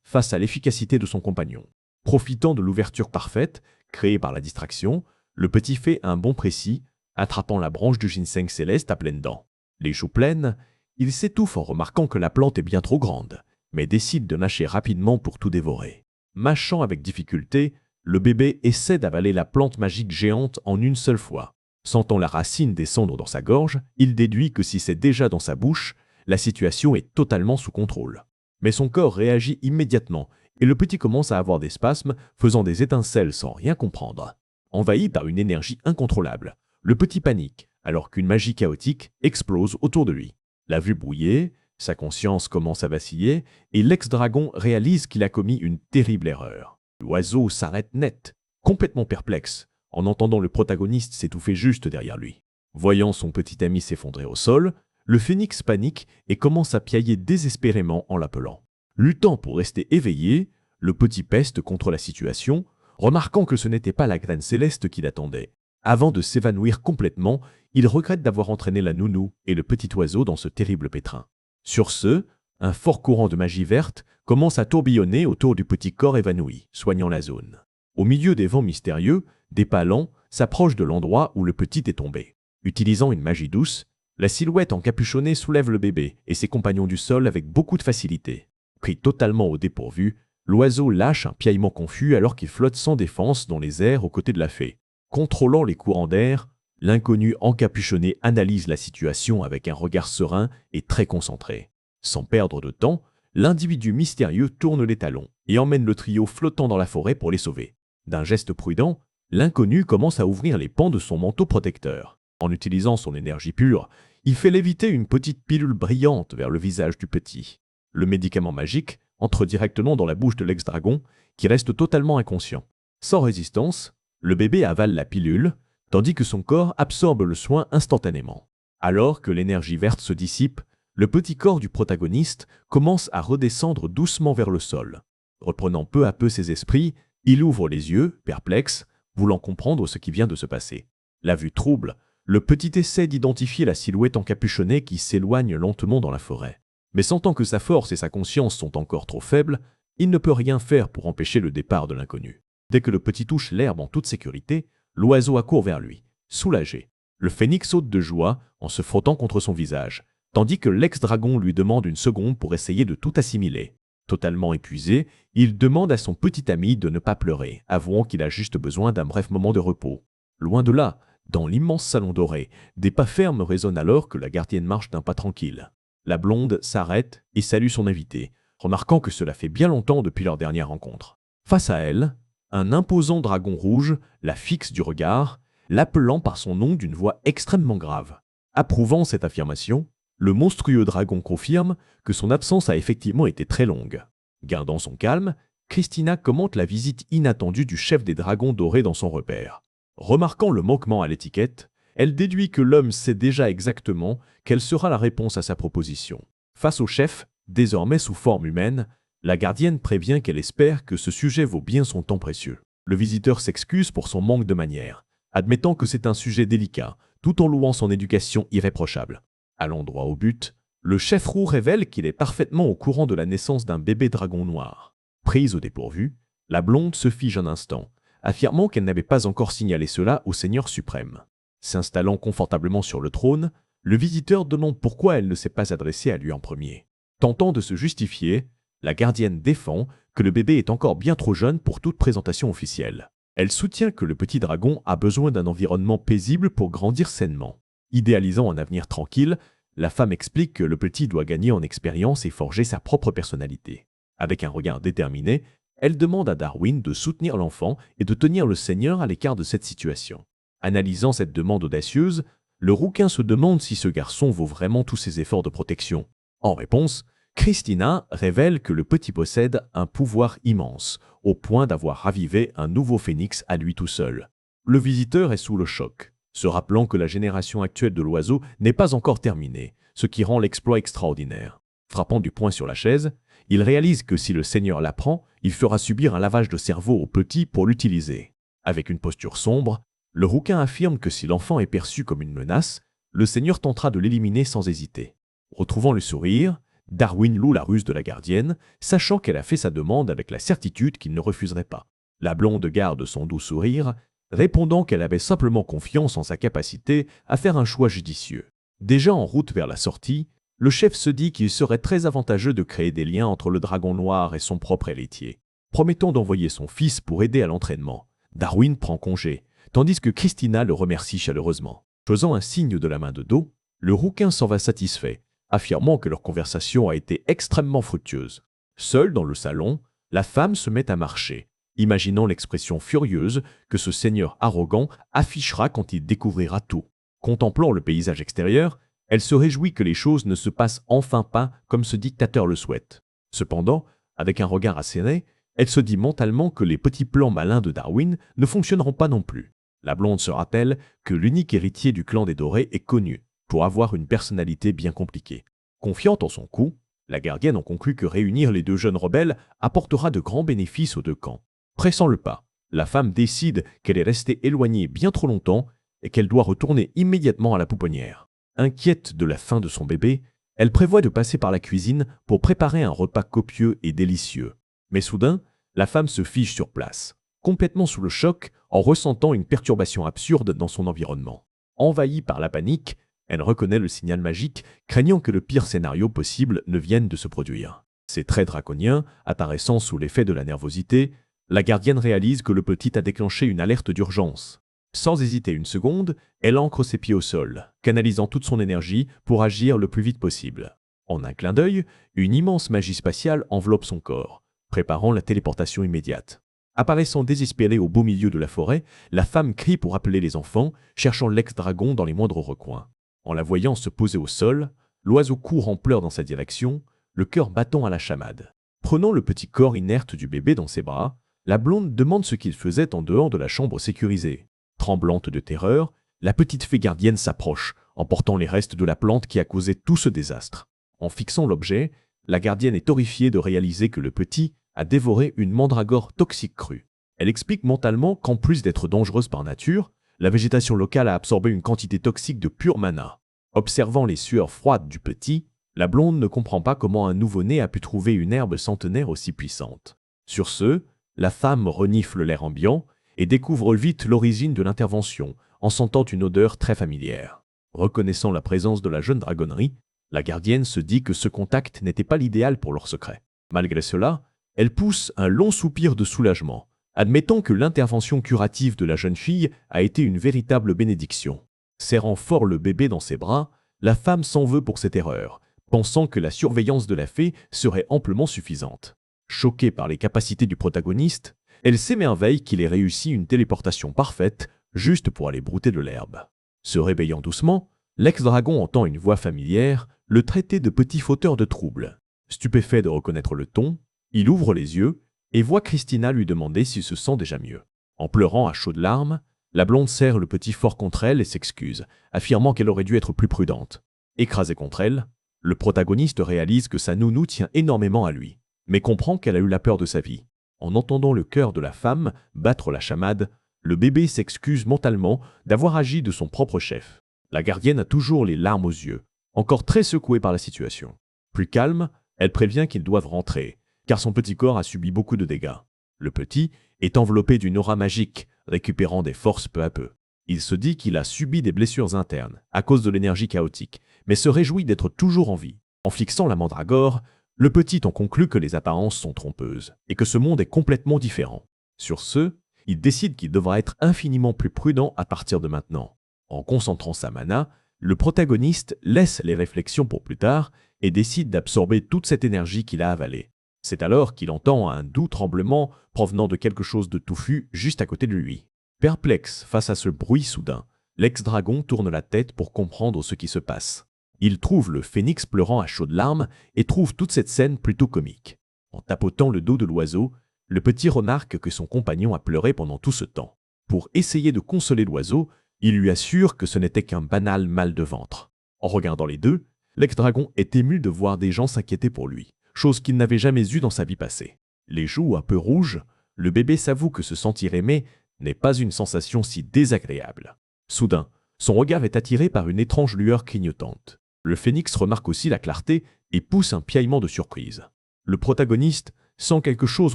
face à l'efficacité de son compagnon. Profitant de l'ouverture parfaite, créée par la distraction, le petit fait un bond précis, attrapant la branche du ginseng céleste à pleines dents. Les joues pleines, il s'étouffe en remarquant que la plante est bien trop grande, mais décide de nager rapidement pour tout dévorer. Mâchant avec difficulté, le bébé essaie d'avaler la plante magique géante en une seule fois. Sentant la racine descendre dans sa gorge, il déduit que si c'est déjà dans sa bouche, la situation est totalement sous contrôle. Mais son corps réagit immédiatement et le petit commence à avoir des spasmes, faisant des étincelles sans rien comprendre. Envahi par une énergie incontrôlable, le petit panique alors qu'une magie chaotique explose autour de lui. La vue brouillée, sa conscience commence à vaciller et l'ex-dragon réalise qu'il a commis une terrible erreur. L'oiseau s'arrête net, complètement perplexe, en entendant le protagoniste s'étouffer juste derrière lui. Voyant son petit ami s'effondrer au sol, le phénix panique et commence à piailler désespérément en l'appelant. Luttant pour rester éveillé, le petit peste contre la situation, remarquant que ce n'était pas la graine céleste qu'il attendait. Avant de s'évanouir complètement, il regrette d'avoir entraîné la nounou et le petit oiseau dans ce terrible pétrin. Sur ce, un fort courant de magie verte commence à tourbillonner autour du petit corps évanoui, soignant la zone. Au milieu des vents mystérieux, des pas lents s'approchent de l'endroit où le petit est tombé. Utilisant une magie douce, la silhouette encapuchonnée soulève le bébé et ses compagnons du sol avec beaucoup de facilité. Pris totalement au dépourvu, l'oiseau lâche un piaillement confus alors qu'il flotte sans défense dans les airs aux côtés de la fée. Contrôlant les courants d'air, l'inconnu encapuchonné analyse la situation avec un regard serein et très concentré. Sans perdre de temps, l'individu mystérieux tourne les talons et emmène le trio flottant dans la forêt pour les sauver. D'un geste prudent, l'inconnu commence à ouvrir les pans de son manteau protecteur. En utilisant son énergie pure, il fait léviter une petite pilule brillante vers le visage du petit. Le médicament magique entre directement dans la bouche de l'ex-dragon, qui reste totalement inconscient. Sans résistance, le bébé avale la pilule, tandis que son corps absorbe le soin instantanément. Alors que l'énergie verte se dissipe, le petit corps du protagoniste commence à redescendre doucement vers le sol. Reprenant peu à peu ses esprits, il ouvre les yeux, perplexe, voulant comprendre ce qui vient de se passer. La vue trouble, le petit essaie d'identifier la silhouette encapuchonnée qui s'éloigne lentement dans la forêt. Mais sentant que sa force et sa conscience sont encore trop faibles, il ne peut rien faire pour empêcher le départ de l'inconnu. Dès que le petit touche l'herbe en toute sécurité, l'oiseau accourt vers lui, soulagé. Le phénix saute de joie en se frottant contre son visage, tandis que l'ex-dragon lui demande une seconde pour essayer de tout assimiler. Totalement épuisé, il demande à son petit ami de ne pas pleurer, avouant qu'il a juste besoin d'un bref moment de repos. Loin de là, Dans l'immense salon doré, des pas fermes résonnent alors que la gardienne marche d'un pas tranquille. La blonde s'arrête et salue son invité, remarquant que cela fait bien longtemps depuis leur dernière rencontre. Face à elle, un imposant dragon rouge la fixe du regard, l'appelant par son nom d'une voix extrêmement grave. Approuvant cette affirmation, le monstrueux dragon confirme que son absence a effectivement été très longue. Gardant son calme, Christina commente la visite inattendue du chef des dragons dorés dans son repère. Remarquant le manquement à l'étiquette, elle déduit que l'homme sait déjà exactement quelle sera la réponse à sa proposition. Face au chef, désormais sous forme humaine, la gardienne prévient qu'elle espère que ce sujet vaut bien son temps précieux. Le visiteur s'excuse pour son manque de manières, admettant que c'est un sujet délicat, tout en louant son éducation irréprochable. Allant droit au but, le chef roux révèle qu'il est parfaitement au courant de la naissance d'un bébé dragon noir. Prise au dépourvu, la blonde se fige un instant, affirmant qu'elle n'avait pas encore signalé cela au Seigneur suprême. S'installant confortablement sur le trône, le visiteur demande pourquoi elle ne s'est pas adressée à lui en premier. Tentant de se justifier, la gardienne défend que le bébé est encore bien trop jeune pour toute présentation officielle. Elle soutient que le petit dragon a besoin d'un environnement paisible pour grandir sainement. Idéalisant un avenir tranquille, la femme explique que le petit doit gagner en expérience et forger sa propre personnalité. Avec un regard déterminé, elle demande à Darwin de soutenir l'enfant et de tenir le Seigneur à l'écart de cette situation. Analysant cette demande audacieuse, le rouquin se demande si ce garçon vaut vraiment tous ses efforts de protection. En réponse, Christina révèle que le petit possède un pouvoir immense, au point d'avoir ravivé un nouveau phénix à lui tout seul. Le visiteur est sous le choc, se rappelant que la génération actuelle de l'oiseau n'est pas encore terminée, ce qui rend l'exploit extraordinaire. Frappant du poing sur la chaise, il réalise que si le Seigneur l'apprend, il fera subir un lavage de cerveau au petit pour l'utiliser. Avec une posture sombre, le rouquin affirme que si l'enfant est perçu comme une menace, le Seigneur tentera de l'éliminer sans hésiter. Retrouvant le sourire, Darwin loue la ruse de la gardienne, sachant qu'elle a fait sa demande avec la certitude qu'il ne refuserait pas. La blonde garde son doux sourire, répondant qu'elle avait simplement confiance en sa capacité à faire un choix judicieux. Déjà en route vers la sortie, le chef se dit qu'il serait très avantageux de créer des liens entre le dragon noir et son propre héritier. Promettant d'envoyer son fils pour aider à l'entraînement, Darwin prend congé, tandis que Christina le remercie chaleureusement. Faisant un signe de la main de dos, le rouquin s'en va satisfait, affirmant que leur conversation a été extrêmement fructueuse. Seule dans le salon, la femme se met à marcher, imaginant l'expression furieuse que ce seigneur arrogant affichera quand il découvrira tout. Contemplant le paysage extérieur, elle se réjouit que les choses ne se passent enfin pas comme ce dictateur le souhaite. Cependant, avec un regard acéré, elle se dit mentalement que les petits plans malins de Darwin ne fonctionneront pas non plus. La blonde se rappelle que l'unique héritier du clan des Dorés est connu pour avoir une personnalité bien compliquée. Confiante en son coup, la gardienne en conclut que réunir les deux jeunes rebelles apportera de grands bénéfices aux deux camps. Pressant le pas, la femme décide qu'elle est restée éloignée bien trop longtemps et qu'elle doit retourner immédiatement à la pouponnière. Inquiète de la faim de son bébé, elle prévoit de passer par la cuisine pour préparer un repas copieux et délicieux. Mais soudain, la femme se fige sur place, complètement sous le choc en ressentant une perturbation absurde dans son environnement. Envahie par la panique, elle reconnaît le signal magique, craignant que le pire scénario possible ne vienne de se produire. Ses traits draconiens, apparaissant sous l'effet de la nervosité, la gardienne réalise que le petit a déclenché une alerte d'urgence. Sans hésiter une seconde, elle ancre ses pieds au sol, canalisant toute son énergie pour agir le plus vite possible. En un clin d'œil, une immense magie spatiale enveloppe son corps, préparant la téléportation immédiate. Apparaissant désespérée au beau milieu de la forêt, la femme crie pour appeler les enfants, cherchant l'ex-dragon dans les moindres recoins. En la voyant se poser au sol, l'oiseau court en pleurs dans sa direction, le cœur battant à la chamade. Prenant le petit corps inerte du bébé dans ses bras, la blonde demande ce qu'il faisait en dehors de la chambre sécurisée. Tremblante de terreur, la petite fée gardienne s'approche, emportant les restes de la plante qui a causé tout ce désastre. En fixant l'objet, la gardienne est horrifiée de réaliser que le petit a dévoré une mandragore toxique crue. Elle explique mentalement qu'en plus d'être dangereuse par nature, la végétation locale a absorbé une quantité toxique de pur mana. Observant les sueurs froides du petit, la blonde ne comprend pas comment un nouveau-né a pu trouver une herbe centenaire aussi puissante. Sur ce, la femme renifle l'air ambiant et découvre vite l'origine de l'intervention, en sentant une odeur très familière. Reconnaissant la présence de la jeune dragonnerie, la gardienne se dit que ce contact n'était pas l'idéal pour leur secret. Malgré cela, elle pousse un long soupir de soulagement, Admettons que l'intervention curative de la jeune fille a été une véritable bénédiction. Serrant fort le bébé dans ses bras, la femme s'en veut pour cette erreur, pensant que la surveillance de la fée serait amplement suffisante. Choquée par les capacités du protagoniste, elle s'émerveille qu'il ait réussi une téléportation parfaite juste pour aller brouter de l'herbe. Se réveillant doucement, l'ex-dragon entend une voix familière le traiter de petit fauteur de troubles. Stupéfait de reconnaître le ton, il ouvre les yeux et voit Christina lui demander s'il se sent déjà mieux. En pleurant à chaudes larmes, la blonde serre le petit fort contre elle et s'excuse, affirmant qu'elle aurait dû être plus prudente. Écrasé contre elle, le protagoniste réalise que sa nounou tient énormément à lui, mais comprend qu'elle a eu la peur de sa vie. En entendant le cœur de la femme battre la chamade, le bébé s'excuse mentalement d'avoir agi de son propre chef. La gardienne a toujours les larmes aux yeux, encore très secouée par la situation. Plus calme, elle prévient qu'ils doivent rentrer, car son petit corps a subi beaucoup de dégâts. Le petit est enveloppé d'une aura magique, récupérant des forces peu à peu. Il se dit qu'il a subi des blessures internes à cause de l'énergie chaotique, mais se réjouit d'être toujours en vie. En fixant la mandragore, le petit en conclut que les apparences sont trompeuses et que ce monde est complètement différent. Sur ce, il décide qu'il devra être infiniment plus prudent à partir de maintenant. En concentrant sa mana, le protagoniste laisse les réflexions pour plus tard et décide d'absorber toute cette énergie qu'il a avalée. C'est alors qu'il entend un doux tremblement provenant de quelque chose de touffu juste à côté de lui. Perplexe face à ce bruit soudain, l'ex-dragon tourne la tête pour comprendre ce qui se passe. Il trouve le phénix pleurant à chaudes larmes et trouve toute cette scène plutôt comique. En tapotant le dos de l'oiseau, le petit remarque que son compagnon a pleuré pendant tout ce temps. Pour essayer de consoler l'oiseau, il lui assure que ce n'était qu'un banal mal de ventre. En regardant les deux, l'ex-dragon est ému de voir des gens s'inquiéter pour lui, chose qu'il n'avait jamais eue dans sa vie passée. Les joues un peu rouges, le bébé s'avoue que se sentir aimé n'est pas une sensation si désagréable. Soudain, son regard est attiré par une étrange lueur clignotante. Le phénix remarque aussi la clarté et pousse un piaillement de surprise. Le protagoniste sent quelque chose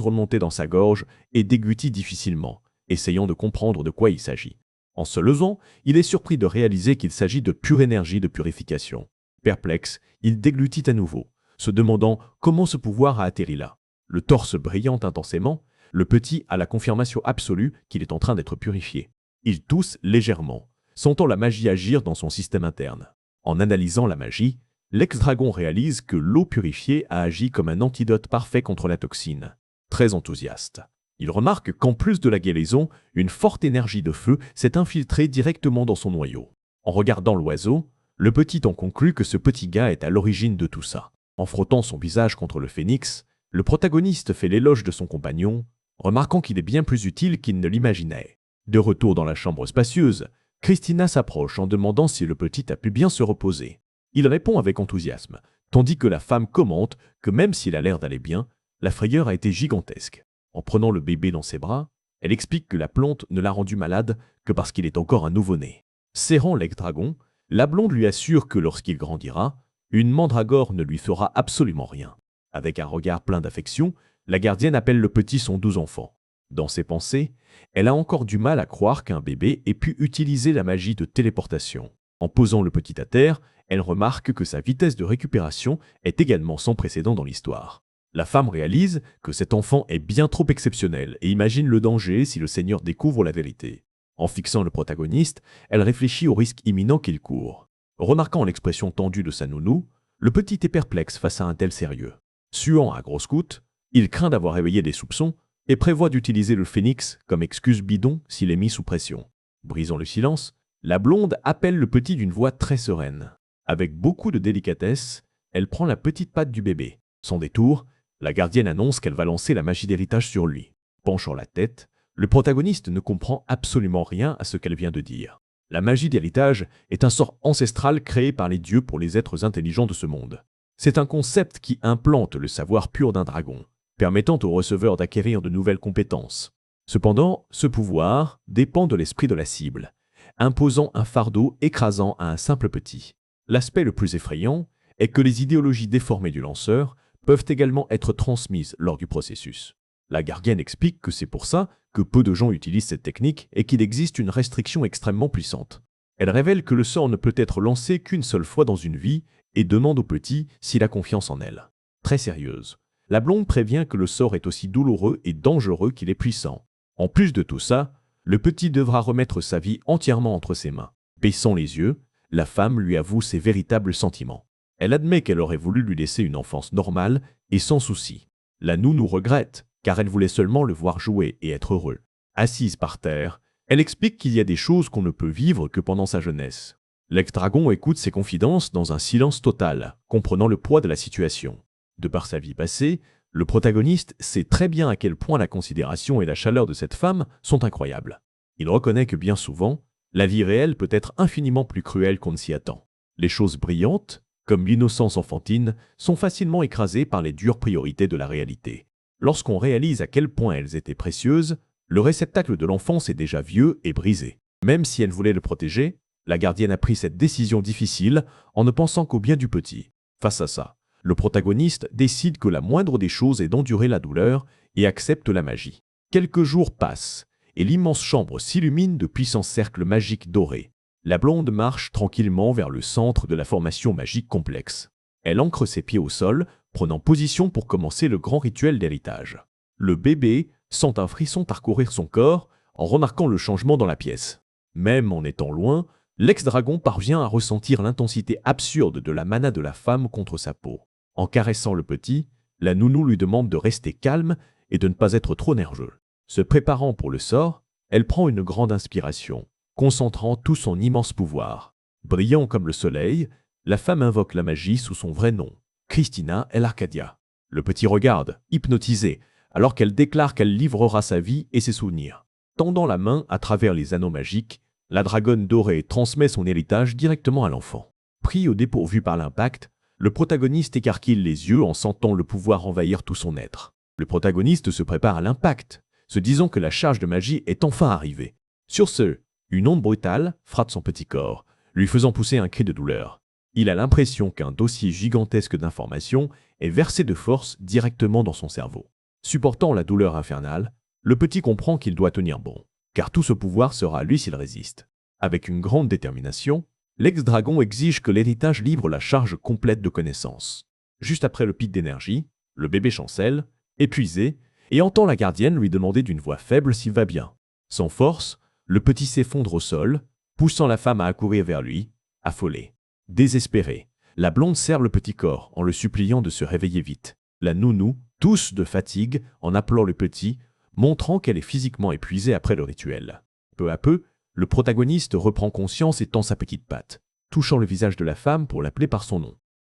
remonter dans sa gorge et déglutit difficilement, essayant de comprendre de quoi il s'agit. En se levant, il est surpris de réaliser qu'il s'agit de pure énergie de purification. Perplexe, il déglutit à nouveau, se demandant comment ce pouvoir a atterri là. Le torse brillant intensément, le petit a la confirmation absolue qu'il est en train d'être purifié. Il tousse légèrement, sentant la magie agir dans son système interne. En analysant la magie, l'ex-dragon réalise que l'eau purifiée a agi comme un antidote parfait contre la toxine. Très enthousiaste, il remarque qu'en plus de la guérison, une forte énergie de feu s'est infiltrée directement dans son noyau. En regardant l'oiseau, le petit en conclut que ce petit gars est à l'origine de tout ça. En frottant son visage contre le phénix, le protagoniste fait l'éloge de son compagnon, remarquant qu'il est bien plus utile qu'il ne l'imaginait. De retour dans la chambre spacieuse, Christina s'approche en demandant si le petit a pu bien se reposer. Il répond avec enthousiasme, tandis que la femme commente que même s'il a l'air d'aller bien, la frayeur a été gigantesque. En prenant le bébé dans ses bras, elle explique que la plante ne l'a rendu malade que parce qu'il est encore un nouveau-né. Serrant l'ex-dragon, la blonde lui assure que lorsqu'il grandira, une mandragore ne lui fera absolument rien. Avec un regard plein d'affection, la gardienne appelle le petit son doux enfant. Dans ses pensées, elle a encore du mal à croire qu'un bébé ait pu utiliser la magie de téléportation. En posant le petit à terre, elle remarque que sa vitesse de récupération est également sans précédent dans l'histoire. La femme réalise que cet enfant est bien trop exceptionnel et imagine le danger si le Seigneur découvre la vérité. En fixant le protagoniste, elle réfléchit au risque imminent qu'il court. Remarquant l'expression tendue de sa nounou, le petit est perplexe face à un tel sérieux. Suant à grosses gouttes, il craint d'avoir éveillé des soupçons et prévoit d'utiliser le phénix comme excuse bidon s'il est mis sous pression. Brisant le silence, la blonde appelle le petit d'une voix très sereine. Avec beaucoup de délicatesse, elle prend la petite patte du bébé. Sans détour, la gardienne annonce qu'elle va lancer la magie d'héritage sur lui. Penchant la tête, le protagoniste ne comprend absolument rien à ce qu'elle vient de dire. La magie d'héritage est un sort ancestral créé par les dieux pour les êtres intelligents de ce monde. C'est un concept qui implante le savoir pur d'un dragon, permettant au receveur d'acquérir de nouvelles compétences. Cependant, ce pouvoir dépend de l'esprit de la cible, imposant un fardeau écrasant à un simple petit. L'aspect le plus effrayant est que les idéologies déformées du lanceur peuvent également être transmises lors du processus. La gardienne explique que c'est pour ça que peu de gens utilisent cette technique et qu'il existe une restriction extrêmement puissante. Elle révèle que le sort ne peut être lancé qu'une seule fois dans une vie et demande au petit s'il a confiance en elle. Très sérieuse, la blonde prévient que le sort est aussi douloureux et dangereux qu'il est puissant. En plus de tout ça, le petit devra remettre sa vie entièrement entre ses mains. Baissant les yeux, la femme lui avoue ses véritables sentiments. Elle admet qu'elle aurait voulu lui laisser une enfance normale et sans souci. La nounou regrette, car elle voulait seulement le voir jouer et être heureux. Assise par terre, elle explique qu'il y a des choses qu'on ne peut vivre que pendant sa jeunesse. L'ex-dragon écoute ses confidences dans un silence total, comprenant le poids de la situation. De par sa vie passée, le protagoniste sait très bien à quel point la considération et la chaleur de cette femme sont incroyables. Il reconnaît que bien souvent, la vie réelle peut être infiniment plus cruelle qu'on ne s'y attend. Les choses brillantes, comme l'innocence enfantine, sont facilement écrasées par les dures priorités de la réalité. Lorsqu'on réalise à quel point elles étaient précieuses, le réceptacle de l'enfance est déjà vieux et brisé. Même si elle voulait le protéger, la gardienne a pris cette décision difficile en ne pensant qu'au bien du petit. Face à ça, le protagoniste décide que la moindre des choses est d'endurer la douleur et accepte la magie. Quelques jours passent, et l'immense chambre s'illumine de puissants cercles magiques dorés. La blonde marche tranquillement vers le centre de la formation magique complexe. Elle ancre ses pieds au sol, prenant position pour commencer le grand rituel d'héritage. Le bébé sent un frisson parcourir son corps en remarquant le changement dans la pièce. Même en étant loin, l'ex-dragon parvient à ressentir l'intensité absurde de la mana de la femme contre sa peau. En caressant le petit, la nounou lui demande de rester calme et de ne pas être trop nerveux. Se préparant pour le sort, elle prend une grande inspiration, concentrant tout son immense pouvoir. Brillant comme le soleil, la femme invoque la magie sous son vrai nom, Christina El Arcadia. Le petit regarde, hypnotisé, alors qu'elle déclare qu'elle livrera sa vie et ses souvenirs. Tendant la main à travers les anneaux magiques, la dragonne dorée transmet son héritage directement à l'enfant. Pris au dépourvu par l'impact, le protagoniste écarquille les yeux en sentant le pouvoir envahir tout son être. Le protagoniste se prépare à l'impact, se disant que la charge de magie est enfin arrivée. Sur ce, une onde brutale frappe son petit corps, lui faisant pousser un cri de douleur. Il a l'impression qu'un dossier gigantesque d'informations est versé de force directement dans son cerveau. Supportant la douleur infernale, le petit comprend qu'il doit tenir bon, car tout ce pouvoir sera à lui s'il résiste. Avec une grande détermination, l'ex-dragon exige que l'héritage livre la charge complète de connaissances. Juste après le pic d'énergie, le bébé chancelle, épuisé, et entend la gardienne lui demander d'une voix faible s'il va bien. Sans force, le petit s'effondre au sol, poussant la femme à accourir vers lui, affolée. Désespérée, la blonde serre le petit corps en le suppliant de se réveiller vite. La nounou tousse de fatigue en appelant le petit, montrant qu'elle est physiquement épuisée après le rituel. Peu à peu, le protagoniste reprend conscience et tend sa petite patte, touchant le visage de la femme pour l'appeler par son nom.